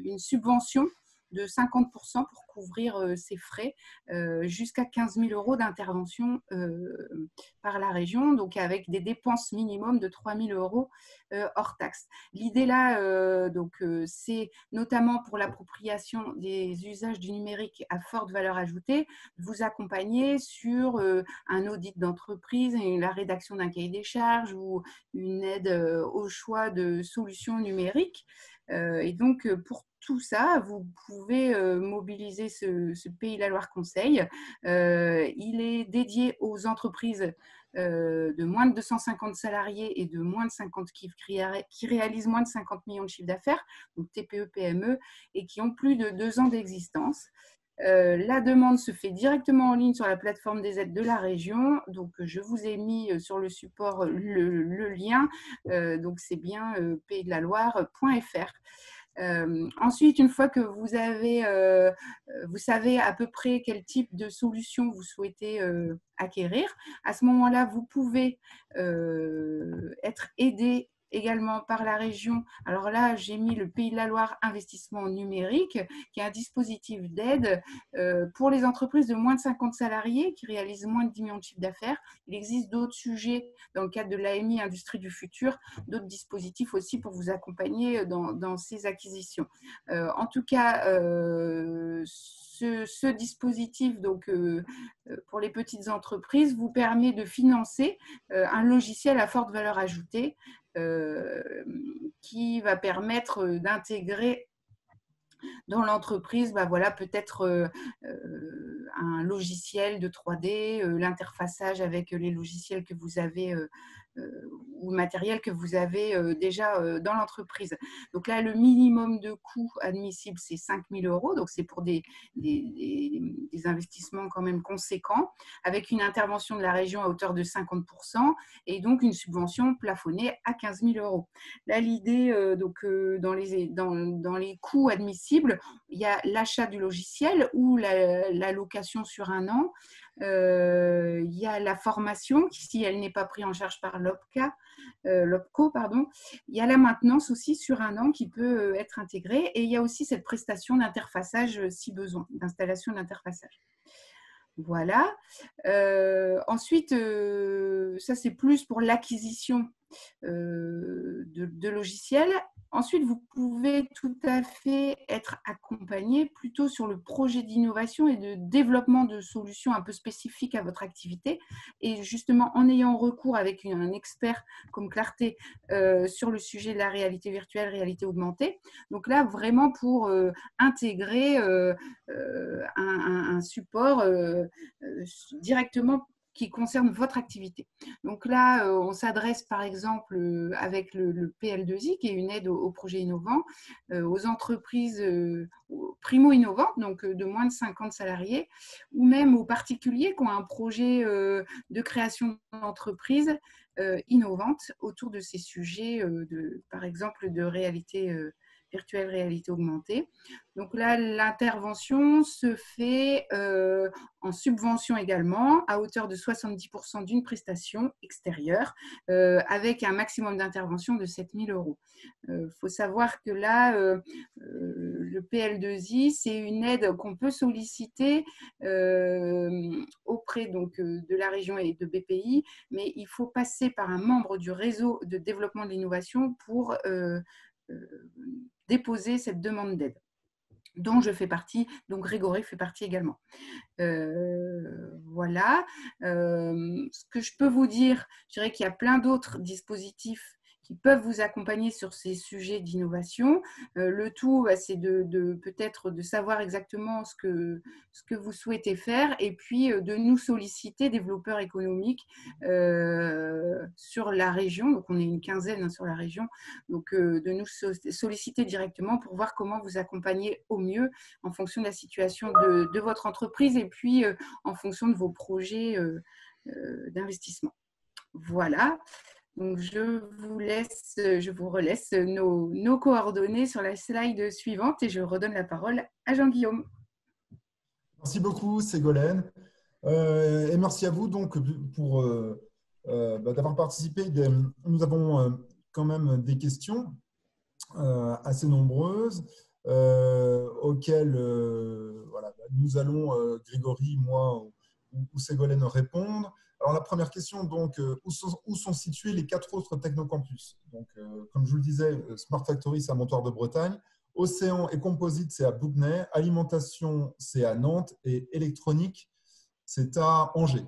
[SPEAKER 3] une subvention de 50% pour couvrir ses frais, jusqu'à 15 000 € d'intervention par la région, donc avec des dépenses minimum de 3 000 € hors taxe. L'idée là, c'est notamment pour l'appropriation des usages du numérique à forte valeur ajoutée, de vous accompagner sur un audit d'entreprise et la rédaction d'un cahier des charges ou une aide au choix de solutions numériques. Et donc, pour tout ça, vous pouvez mobiliser ce Pays de la Loire Conseil. Il est dédié aux entreprises de moins de 250 salariés et de moins de 50 qui réalisent moins de 50 millions de chiffre d'affaires, donc TPE, PME, et qui ont plus de 2 ans d'existence. La demande se fait directement en ligne sur la plateforme des aides de la région. Donc, je vous ai mis sur le support le lien. Donc, c'est bien paysdelaloire.fr. Ensuite, une fois que vous savez à peu près quel type de solution vous souhaitez acquérir, à ce moment-là, vous pouvez être aidé également par la région. Alors là, j'ai mis le Pays de la Loire Investissement Numérique, qui est un dispositif d'aide pour les entreprises de moins de 50 salariés qui réalisent moins de 10 millions de chiffre d'affaires. Il existe d'autres sujets dans le cadre de l'AMI Industrie du Futur, d'autres dispositifs aussi pour vous accompagner dans ces acquisitions. En tout cas, ce dispositif donc, pour les petites entreprises vous permet de financer un logiciel à forte valeur ajoutée qui va permettre d'intégrer dans l'entreprise, peut-être un logiciel de 3D, l'interfaçage avec les logiciels que vous avez ou le matériel que vous avez déjà dans l'entreprise. Donc là, le minimum de coût admissible, c'est 5 000 €. Donc, c'est pour des investissements quand même conséquents, avec une intervention de la région à hauteur de 50% et donc une subvention plafonnée à 15 000 €. Là, l'idée, dans les coûts admissibles, il y a l'achat du logiciel ou la location sur un an. Il y a la formation, si elle n'est pas prise en charge par l'OPCO, pardon. Il y a la maintenance aussi sur un an qui peut être intégrée, et il y a aussi cette prestation d'interfaçage si besoin, d'installation d'interfaçage. Voilà. Ensuite, ça c'est plus pour l'acquisition de logiciels. Ensuite, vous pouvez tout à fait être accompagné plutôt sur le projet d'innovation et de développement de solutions un peu spécifiques à votre activité. Et justement, en ayant recours avec un expert comme Clarté sur le sujet de la réalité virtuelle, réalité augmentée. Donc là, vraiment pour intégrer un support directement qui concerne votre activité. Donc là, on s'adresse par exemple avec le PL2I, qui est une aide aux projets innovants, aux entreprises primo-innovantes, donc de moins de 50 salariés, ou même aux particuliers qui ont un projet de création d'entreprise innovante autour de ces sujets, par exemple, de réalité virtuelle réalité augmentée. Donc là, l'intervention se fait en subvention également, à hauteur de 70% d'une prestation extérieure, avec un maximum d'intervention de 7 000 €. Il faut savoir que là, le PL2I, c'est une aide qu'on peut solliciter auprès donc, de la région et de BPI, mais il faut passer par un membre du réseau de développement de l'innovation pour déposer cette demande d'aide, dont je fais partie, dont Grégory fait partie également. Voilà. Ce que je peux vous dire, je dirais qu'il y a plein d'autres dispositifs qui peuvent vous accompagner sur ces sujets d'innovation. Le tout, c'est peut-être de savoir exactement ce que vous souhaitez faire et puis de nous solliciter, développeurs économiques, sur la région. Donc, on est une quinzaine sur la région. Donc, de nous solliciter directement pour voir comment vous accompagner au mieux en fonction de la situation de votre entreprise et puis en fonction de vos projets d'investissement. Voilà. Donc, je vous relaisse nos coordonnées sur la slide suivante et je redonne la parole à Jean-Guillaume.
[SPEAKER 1] Merci beaucoup, Ségolène. Et merci à vous donc pour d'avoir participé. Nous avons quand même des questions assez nombreuses auxquelles voilà, nous allons, Grégory, moi ou Ségolène, répondre. Alors, la première question, donc, où sont situés les 4 autres technocampus? Donc, comme je vous le disais, Smart Factory, c'est à Montoire de Bretagne. Océan et Composite, c'est à Bougnay. Alimentation, c'est à Nantes. Et électronique, c'est à Angers.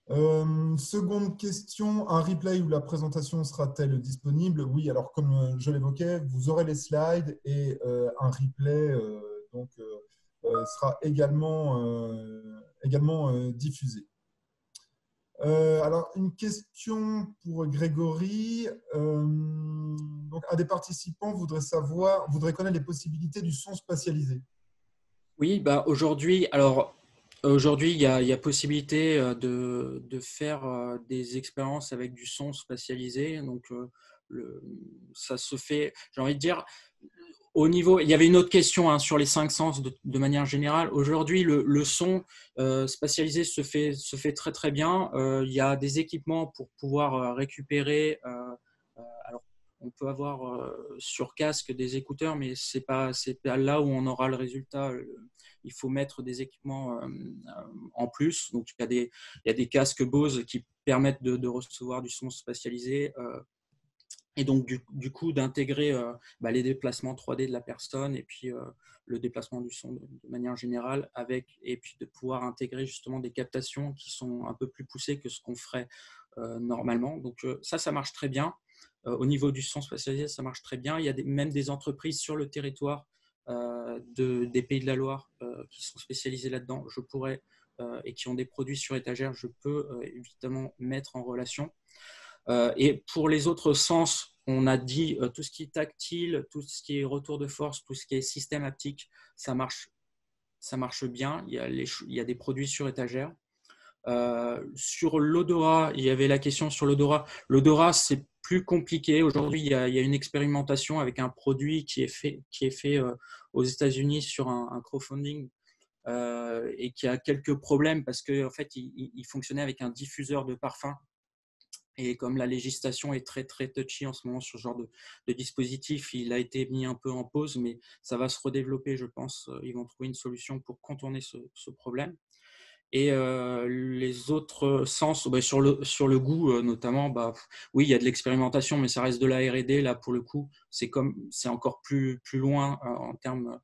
[SPEAKER 1] Seconde question, un replay où la présentation sera-t-elle disponible? Oui, alors comme je l'évoquais, vous aurez les slides et un replay sera également diffusé. Alors, une question pour Grégory. Donc, un des participants voudrait connaître les possibilités du son spatialisé.
[SPEAKER 2] Oui, bah aujourd'hui, il y a possibilité de faire des expériences avec du son spatialisé. Donc, ça se fait, j'ai envie de dire, au niveau, il y avait une autre question sur les 5 sens de manière générale. Aujourd'hui, le son spatialisé se fait très très bien. Il y a des équipements pour pouvoir récupérer. Alors, on peut avoir sur casque des écouteurs, mais c'est pas là où on aura le résultat. Il faut mettre des équipements en plus. Donc, il y a des casques Bose qui permettent de recevoir du son spatialisé. Et donc, du coup, d'intégrer les déplacements 3D de la personne et puis le déplacement du son de manière générale et puis de pouvoir intégrer justement des captations qui sont un peu plus poussées que ce qu'on ferait normalement. Donc, ça marche très bien. Au niveau du son spatialisé, ça marche très bien. Il y a même des entreprises sur le territoire des Pays de la Loire qui sont spécialisées là-dedans. Et qui ont des produits sur étagère, je peux évidemment mettre en relation. Et pour les autres sens, on a dit tout ce qui est tactile, tout ce qui est retour de force, tout ce qui est système haptique, ça marche bien. Il y a des produits sur étagère. Sur l'odorat, il y avait la question sur l'odorat. L'odorat, c'est plus compliqué. Aujourd'hui, il y a une expérimentation avec un produit qui est fait aux États-Unis sur un crowdfunding et qui a quelques problèmes parce qu'en fait, il fonctionnait avec un diffuseur de parfum. Et comme la législation est très, très touchy en ce moment sur ce genre de dispositif, il a été mis un peu en pause, mais ça va se redévelopper, je pense. Ils vont trouver une solution pour contourner ce problème. Et les autres sens, sur le goût notamment, oui, il y a de l'expérimentation, mais ça reste de la R&D. Là, pour le coup, c'est encore plus loin en termes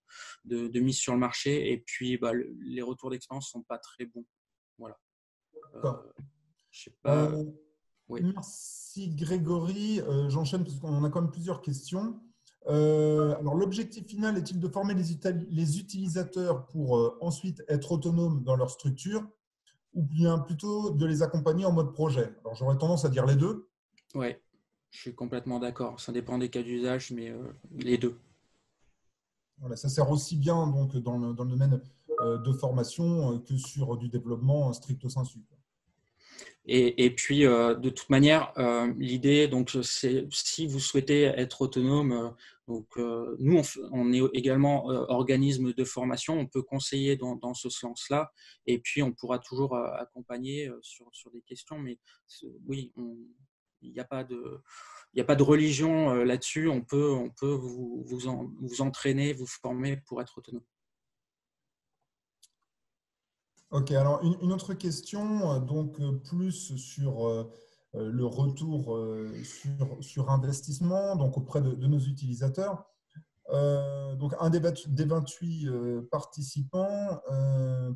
[SPEAKER 2] de mise sur le marché. Et puis, les retours d'expérience ne sont pas très bons. Voilà. Je sais pas.
[SPEAKER 1] Oui. Merci Grégory. J'enchaîne parce qu'on a quand même plusieurs questions. Alors, l'objectif final est-il de former les utilisateurs pour ensuite être autonomes dans leur structure ou bien plutôt de les accompagner en mode projet? Alors, j'aurais tendance à dire les deux.
[SPEAKER 2] Oui, je suis complètement d'accord. Ça dépend des cas d'usage, mais les deux.
[SPEAKER 1] Voilà, ça sert aussi bien donc, dans le domaine de formation que sur du développement stricto sensu.
[SPEAKER 2] Et puis, de toute manière, l'idée, donc, c'est si vous souhaitez être autonome, Donc, nous, on est également organisme de formation, on peut conseiller dans ce sens-là, et puis on pourra toujours accompagner sur des questions, mais oui, il n'y a pas de religion là-dessus, on peut vous entraîner, vous former pour être autonome.
[SPEAKER 1] Ok, alors une autre question, donc plus sur le retour sur investissement donc auprès de nos utilisateurs. Donc un des 28 participants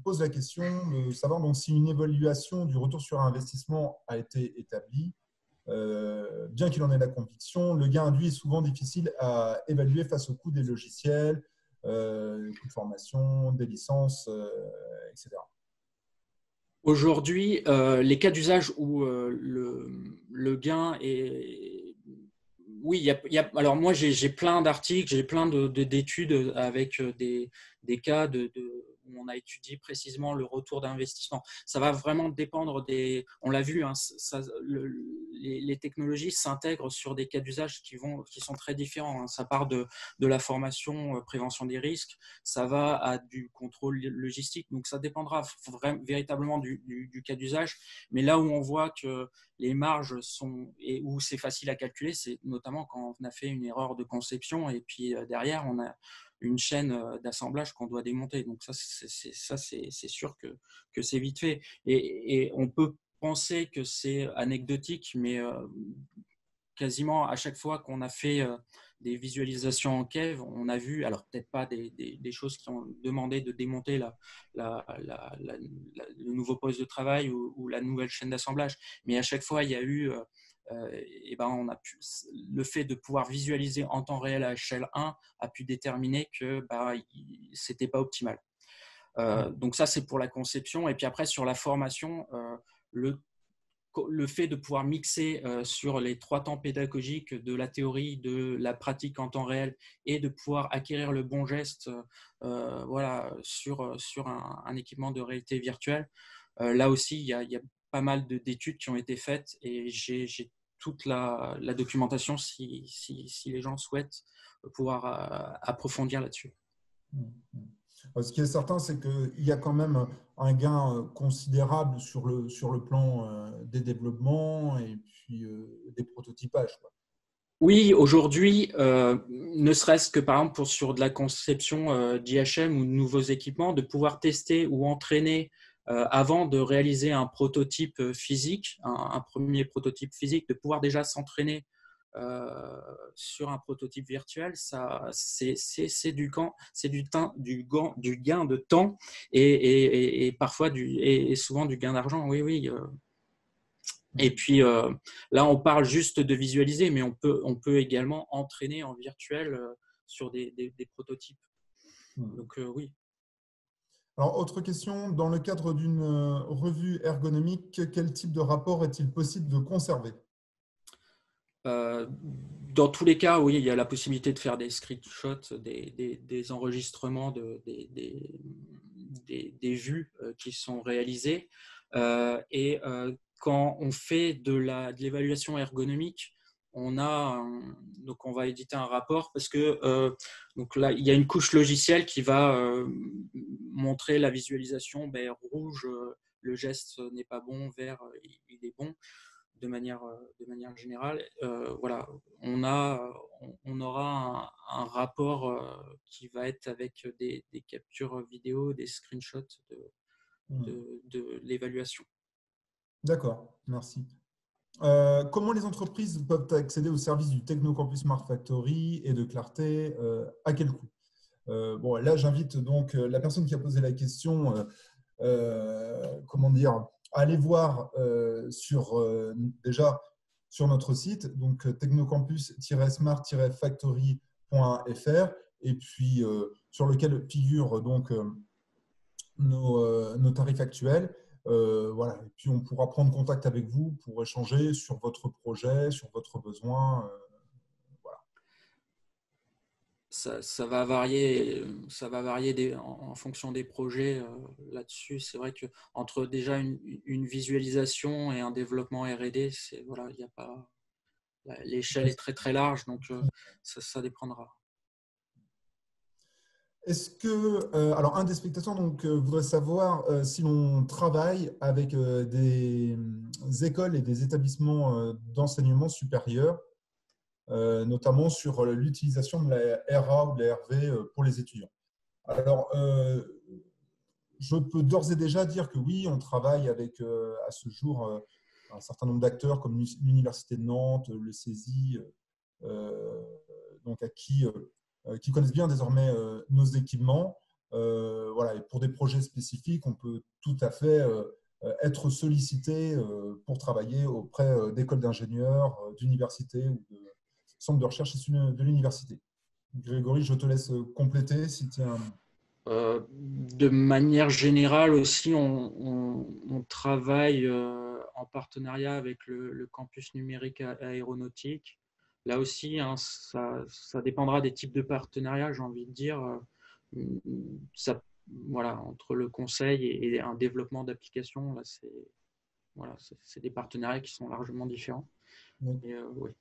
[SPEAKER 1] pose la question de savoir donc, si une évaluation du retour sur investissement a été établie. Bien qu'il en ait la conviction, le gain induit est souvent difficile à évaluer face au coût des logiciels, coût de formation, des licences, etc.
[SPEAKER 2] Aujourd'hui, les cas d'usage où le gain est… Oui, alors moi, j'ai plein d'articles, j'ai plein d'études avec des cas où on a étudié précisément le retour d'investissement. Ça va vraiment dépendre des… On l'a vu, hein, les technologies s'intègrent sur des cas d'usage qui sont très différents, hein. Ça part de la formation, prévention des risques, ça va à du contrôle logistique. Donc, ça dépendra véritablement du cas d'usage. Mais là où on voit que les marges sont et où c'est facile à calculer, c'est notamment quand on a fait une erreur de conception et puis derrière, on a une chaîne d'assemblage qu'on doit démonter. Donc ça, c'est sûr que c'est vite fait. Et on peut penser que c'est anecdotique, mais quasiment à chaque fois qu'on a fait des visualisations en Kev, on a vu, alors peut-être pas des choses qui ont demandé de démonter le nouveau poste de travail ou la nouvelle chaîne d'assemblage, mais à chaque fois il y a eu on a pu, le fait de pouvoir visualiser en temps réel à échelle 1 a pu déterminer que c'était pas optimal. Donc ça, c'est pour la conception. Et puis après, sur la formation, le fait de pouvoir mixer sur les 3 temps pédagogiques de la théorie, de la pratique en temps réel et de pouvoir acquérir le bon geste sur un équipement de réalité virtuelle. Là aussi, il y a pas mal d'études qui ont été faites et j'ai toute la documentation si les gens souhaitent pouvoir approfondir là-dessus.
[SPEAKER 1] Ce qui est certain, c'est qu'il y a quand même un gain considérable sur le plan des développements et puis des prototypages, quoi.
[SPEAKER 2] Oui, aujourd'hui, ne serait-ce que par exemple sur de la conception d'IHM ou de nouveaux équipements, de pouvoir tester ou entraîner avant de réaliser un prototype physique, un premier prototype physique, de pouvoir déjà s'entraîner sur un prototype virtuel, c'est du gain de temps et parfois et souvent du gain d'argent. Oui, oui. Et puis là, on parle juste de visualiser, mais on peut également entraîner en virtuel sur des prototypes. Donc oui.
[SPEAKER 1] Alors, autre question, dans le cadre d'une revue ergonomique, quel type de rapport est-il possible de conserver?
[SPEAKER 2] Dans tous les cas, oui, il y a la possibilité de faire des screenshots, des enregistrements, des vues qui sont réalisées. Et quand on fait de l'évaluation ergonomique, on va éditer un rapport parce que donc là, il y a une couche logicielle qui va montrer la visualisation. Rouge, le geste n'est pas bon, vert, il est bon. De manière générale, voilà, on aura un rapport qui va être avec des captures vidéo, des screenshots de l'évaluation.
[SPEAKER 1] D'accord, merci. Comment les entreprises peuvent accéder au service du Technocampus Smart Factory et de Clarté? À quel coût? Bon, là, j'invite donc la personne qui a posé la question, comment dire, à aller voir déjà sur notre site, donc technocampus-smart-factory.fr, et puis sur lequel figurent donc nos tarifs actuels. Voilà. Et puis on pourra prendre contact avec vous pour échanger sur votre projet, sur votre besoin. Voilà.
[SPEAKER 2] Ça va varier en fonction des projets là-dessus. C'est vrai que entre déjà une visualisation et un développement R&D, il y a pas, l'échelle est très très large, donc ça dépendra.
[SPEAKER 1] Est-ce que, alors un des spectateurs voudrait savoir si l'on travaille avec des écoles et des établissements d'enseignement supérieur, notamment sur l'utilisation de la RA ou de la RV pour les étudiants. Alors, je peux d'ores et déjà dire que oui, on travaille avec à ce jour un certain nombre d'acteurs comme l'Université de Nantes, le CESI, donc qui connaissent bien désormais nos équipements. Voilà, et pour des projets spécifiques, on peut tout à fait être sollicité pour travailler auprès d'écoles d'ingénieurs, d'universités ou de centres de recherche de l'université. Grégory, je te laisse compléter si tu as un…
[SPEAKER 2] De manière générale aussi, on travaille en partenariat avec le campus numérique aéronautique. Là aussi, hein, ça dépendra des types de partenariats, j'ai envie de dire. Ça, voilà, entre le conseil et un développement d'applications, là, c'est des partenariats qui sont largement différents.
[SPEAKER 1] Oui.
[SPEAKER 2] Oui.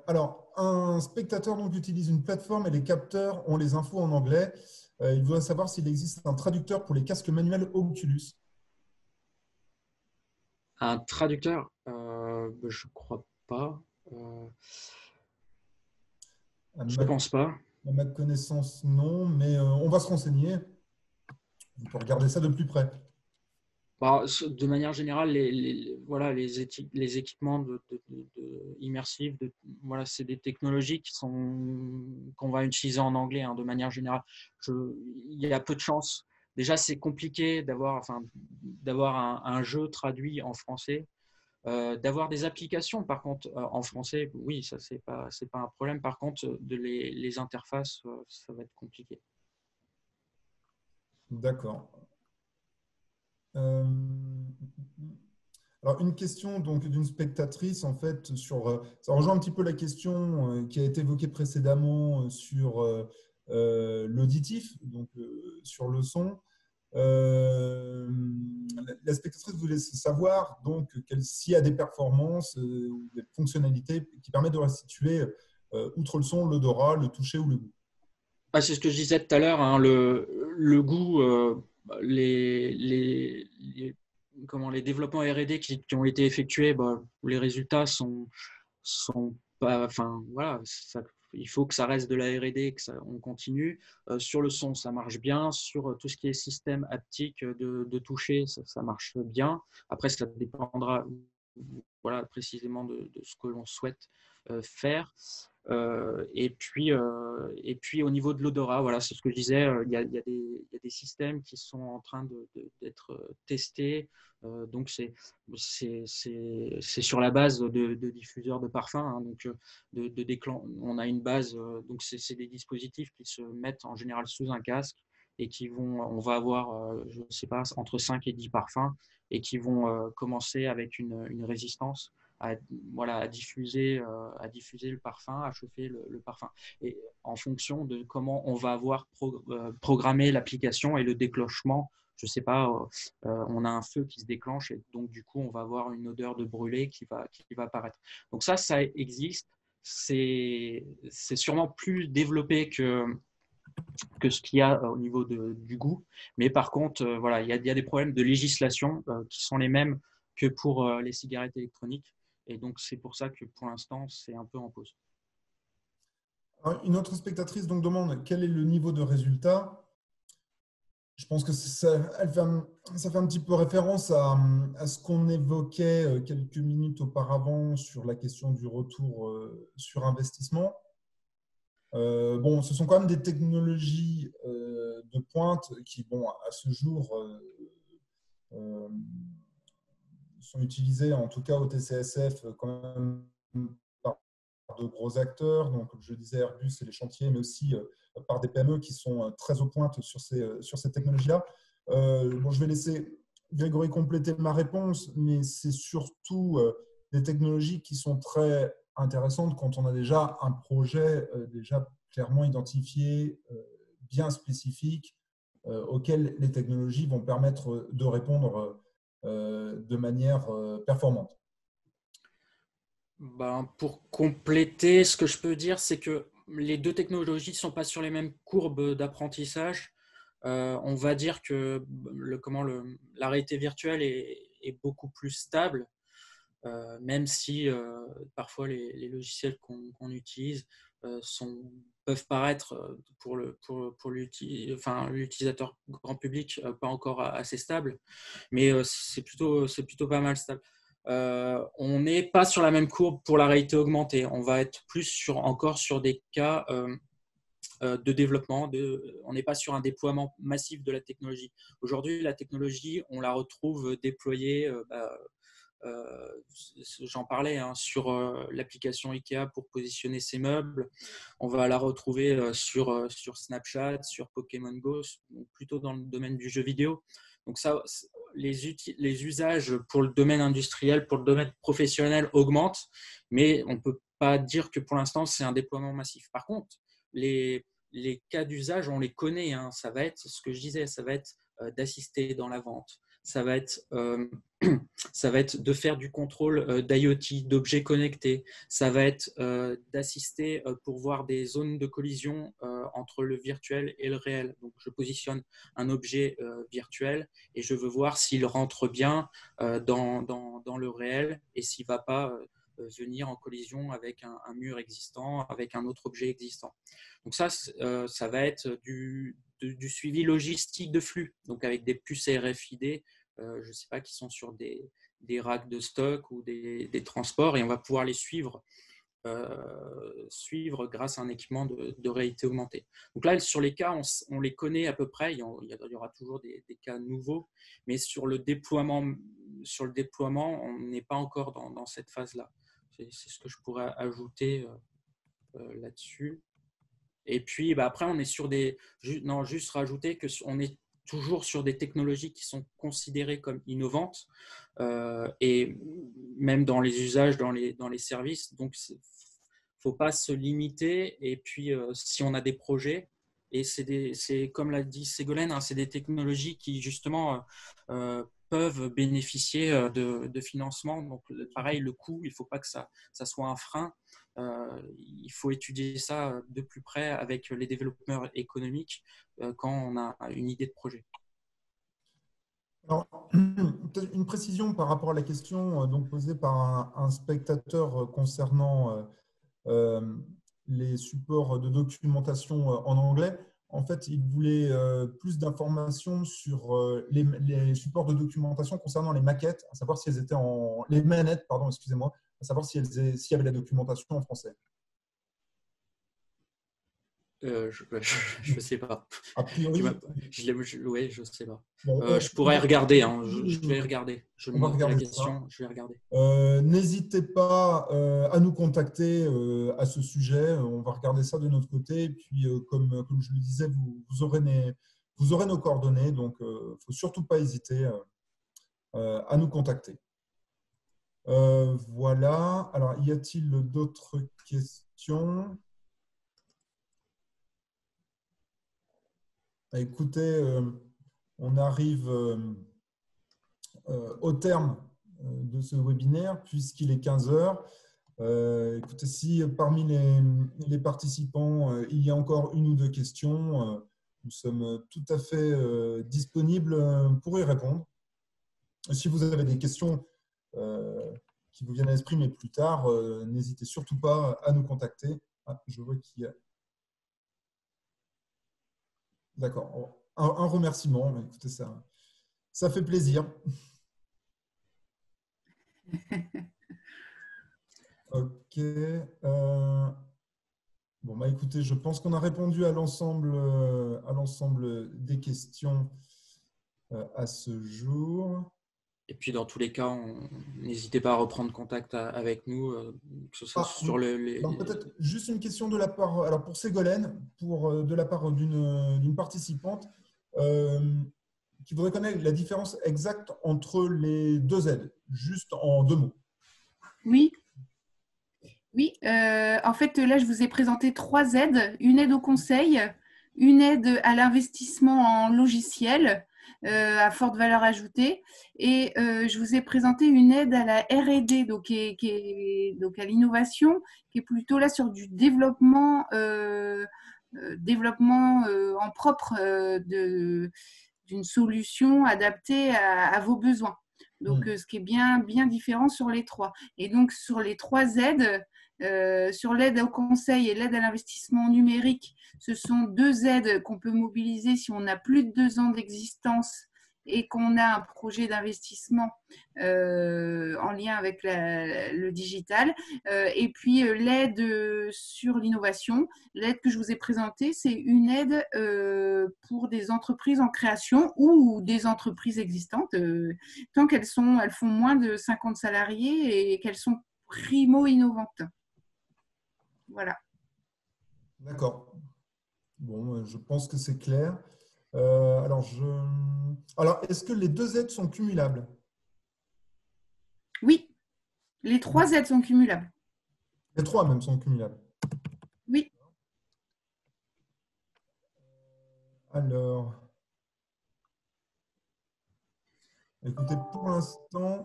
[SPEAKER 1] Alors, un spectateur utilise une plateforme et les capteurs ont les infos en anglais. Il voudrait savoir s'il existe un traducteur pour les casques manuels Oculus.
[SPEAKER 2] Un traducteur, je ne crois pas. Je ne pense pas.
[SPEAKER 1] À ma connaissance, non, mais on va se renseigner. On peut regarder ça de plus près.
[SPEAKER 2] De manière générale, les équipements immersifs, voilà, c'est des technologies qu'on va utiliser en anglais, hein, de manière générale. Il y a peu de chances. Déjà, c'est compliqué d'avoir un jeu traduit en français. D'avoir des applications, par contre, en français, oui, ça, c'est pas un problème. Par contre, les interfaces, ça va être compliqué.
[SPEAKER 1] D'accord. Alors, une question d'une spectatrice, en fait, ça rejoint un petit peu la question qui a été évoquée précédemment sur l'auditif, donc sur le son. La spectatrice voulait savoir s'il y a des performances ou des fonctionnalités qui permettent de restituer, outre le son, l'odorat, le toucher ou le goût.
[SPEAKER 2] C'est ce que je disais tout à l'heure, hein, le goût, les développements R&D qui ont été effectués, les résultats sont pas, enfin voilà, il faut que ça reste de la R&D, on continue. Sur le son, ça marche bien. Sur tout ce qui est système haptique de toucher, ça marche bien. Après, ça dépendra, voilà, précisément de ce que l'on souhaite faire. Et puis au niveau de l'odorat, voilà, c'est ce que je disais, il y a des systèmes qui sont en train d'être testés. Donc, c'est sur la base de diffuseurs de parfums. Hein, donc, on a une base. Donc, c'est des dispositifs qui se mettent en général sous un casque et on va avoir, je ne sais pas, entre 5 et 10 parfums et qui vont commencer avec une résistance à diffuser le parfum, à chauffer le parfum. Et en fonction de comment on va avoir programmé l'application et le déclenchement, je ne sais pas, on a un feu qui se déclenche et donc du coup, on va avoir une odeur de brûlé qui va apparaître. Donc ça existe. C'est sûrement plus développé que ce qu'il y a au niveau du goût. Mais par contre, voilà, il y a des problèmes de législation qui sont les mêmes que pour les cigarettes électroniques. Et donc, c'est pour ça que pour l'instant, c'est un peu en pause.
[SPEAKER 1] Une autre spectatrice demande quel est le niveau de résultat. Je pense que ça fait un petit peu référence à ce qu'on évoquait quelques minutes auparavant sur la question du retour sur investissement. Bon, ce sont quand même des technologies de pointe qui, bon, à ce jour, sont utilisées, en tout cas au TCSF, quand même par de gros acteurs. Donc, comme je disais, Airbus et les chantiers, mais aussi par des PME qui sont très aux pointes sur ces technologies-là. Bon, je vais laisser Grégory compléter ma réponse, mais c'est surtout des technologies qui sont très intéressantes quand on a déjà un projet déjà clairement identifié, bien spécifique, auquel les technologies vont permettre de répondre de manière performante.
[SPEAKER 2] Pour compléter, ce que je peux dire, c'est que les deux technologies ne sont pas sur les mêmes courbes d'apprentissage. On va dire que la réalité virtuelle est beaucoup plus stable, même si parfois les logiciels qu'on utilise peuvent paraître pour l'utilisateur grand public pas encore assez stable, mais c'est plutôt pas mal stable. On n'est pas sur la même courbe pour la réalité augmentée. On va être plus encore sur des cas de développement. On n'est pas sur un déploiement massif de la technologie. Aujourd'hui, la technologie, on la retrouve déployée, j'en parlais, hein, sur l'application IKEA pour positionner ses meubles. On va la retrouver sur Snapchat, sur Pokémon Go, plutôt dans le domaine du jeu vidéo. Donc ça, les usages pour le domaine industriel, pour le domaine professionnel augmentent, mais on ne peut pas dire que pour l'instant, c'est un déploiement massif. Par contre, les cas d'usage, on les connaît. Hein. Ça va être ce que je disais, ça va être d'assister dans la vente. Ça va être de faire du contrôle d'IoT, d'objets connectés. Ça va être d'assister pour voir des zones de collision entre le virtuel et le réel. Donc, je positionne un objet virtuel et je veux voir s'il rentre bien dans le réel et s'il ne va pas venir en collision avec un mur existant, avec un autre objet existant. Donc ça va être du suivi logistique de flux, donc avec des puces RFID, je ne sais pas, qui sont sur des racks de stock ou des transports, et on va pouvoir les suivre grâce à un équipement de réalité augmentée. Donc là, sur les cas, on les connaît à peu près, il y aura toujours des cas nouveaux, mais sur le déploiement, on n'est pas encore dans cette phase-là. C'est ce que je pourrais ajouter là-dessus. Et puis, après, on est sur juste rajouter qu'on est toujours sur des technologies qui sont considérées comme innovantes et même dans les usages, dans les services. Donc, il ne faut pas se limiter. Et puis, si on a des projets, et c'est comme l'a dit Ségolène, hein, c'est des technologies qui, justement, peuvent bénéficier de financement. Donc, pareil, le coût, il ne faut pas que ça soit un frein. Il faut étudier ça de plus près avec les développeurs économiques quand on a une idée de projet.
[SPEAKER 1] Alors, une précision par rapport à la question donc posée par un spectateur concernant les supports de documentation en anglais. En fait, il voulait plus d'informations sur les supports de documentation concernant les maquettes, à savoir si elles étaient les manettes, pardon, excusez-moi, à savoir s'il y avait la documentation en français.
[SPEAKER 2] Je ne sais pas.
[SPEAKER 1] A priori,
[SPEAKER 2] oui, je ne sais pas.
[SPEAKER 1] Bon,
[SPEAKER 2] je pourrais regarder. Hein. Je vais regarder. Je me pose la question. Je vais regarder.
[SPEAKER 1] N'hésitez pas à nous contacter à ce sujet. On va regarder ça de notre côté. Et puis, comme je le disais, vous aurez nos coordonnées. Donc, il ne faut surtout pas hésiter à nous contacter. Voilà. Alors, y a-t-il d'autres questions? Écoutez, on arrive au terme de ce webinaire puisqu'il est 15 heures. Écoutez, si parmi les participants, il y a encore une ou deux questions, nous sommes tout à fait disponibles pour y répondre. Si vous avez des questions qui vous viennent à l'esprit, mais plus tard, n'hésitez surtout pas à nous contacter. Ah, je vois qu'il y a… D'accord. Un remerciement. Mais écoutez, ça fait plaisir. Ok. Bon, écoutez, je pense qu'on a répondu à l'ensemble des questions à ce jour.
[SPEAKER 2] Et puis, dans tous les cas, n'hésitez pas à reprendre contact avec nous, que ce soit sur
[SPEAKER 1] peut-être juste une question de la part, alors pour Ségolène, de la part d'une participante qui voudrait connaître la différence exacte entre les deux aides, juste en 2 mots.
[SPEAKER 3] Oui. En fait, là, je vous ai présenté 3 aides. Une aide au conseil, une aide à l'investissement en logiciel à forte valeur ajoutée. Et je vous ai présenté une aide à la R&D, donc, donc à l'innovation, qui est plutôt là sur du développement, en propre d'une solution adaptée à vos besoins. Donc, ce qui est bien différent sur les trois. Et donc, sur les trois aides, sur l'aide au conseil et l'aide à l'investissement numérique, ce sont deux aides qu'on peut mobiliser si on a plus de 2 ans d'existence et qu'on a un projet d'investissement en lien avec le digital. Et puis, l'aide sur l'innovation, l'aide que je vous ai présentée, c'est une aide pour des entreprises en création ou des entreprises existantes, tant qu'elles font moins de 50 salariés et qu'elles sont primo-innovantes. Voilà.
[SPEAKER 1] D'accord. Bon, je pense que c'est clair. Alors, est-ce que les deux aides sont cumulables?
[SPEAKER 3] Oui, les 3 aides sont cumulables.
[SPEAKER 1] Les trois même sont cumulables.
[SPEAKER 3] Oui.
[SPEAKER 1] Alors, écoutez, pour l'instant,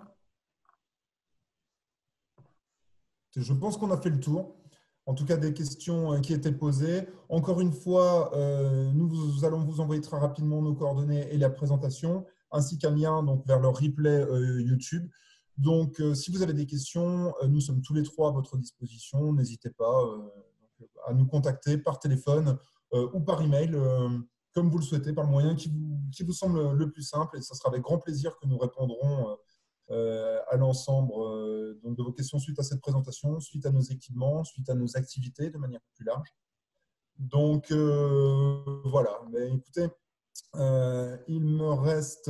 [SPEAKER 1] je pense qu'on a fait le tour. En tout cas, des questions qui étaient posées. Encore une fois, nous allons vous envoyer très rapidement nos coordonnées et la présentation, ainsi qu'un lien donc, vers leur replay YouTube. Donc, si vous avez des questions, nous sommes tous les trois à votre disposition. N'hésitez pas à nous contacter par téléphone ou par email, comme vous le souhaitez, par le moyen qui vous semble le plus simple. Et ce sera avec grand plaisir que nous répondrons à l'ensemble donc de vos questions suite à cette présentation, suite à nos équipements, suite à nos activités de manière plus large. Donc, voilà. Mais écoutez, il me reste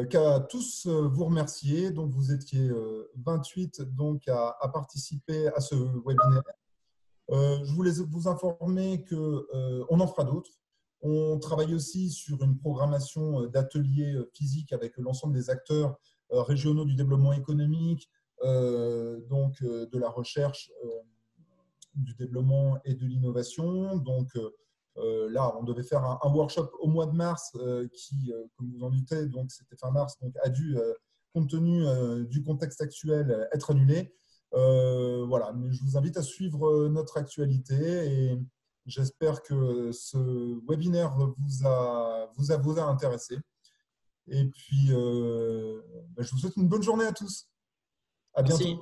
[SPEAKER 1] qu'à tous vous remercier. Donc, vous étiez 28 donc, à participer à ce webinaire. Je voulais vous informer qu'on en fera d'autres. On travaille aussi sur une programmation d'ateliers physiques avec l'ensemble des acteurs régionaux du développement économique, donc de la recherche, du développement et de l'innovation. Donc là, on devait faire un workshop au mois de mars qui, comme vous en doutez, donc c'était fin mars, donc a dû, compte tenu du contexte actuel, être annulé. Voilà, mais je vous invite à suivre notre actualité et j'espère que ce webinaire vous a intéressé. Et puis, je vous souhaite une bonne journée à tous. À bientôt.
[SPEAKER 2] Merci.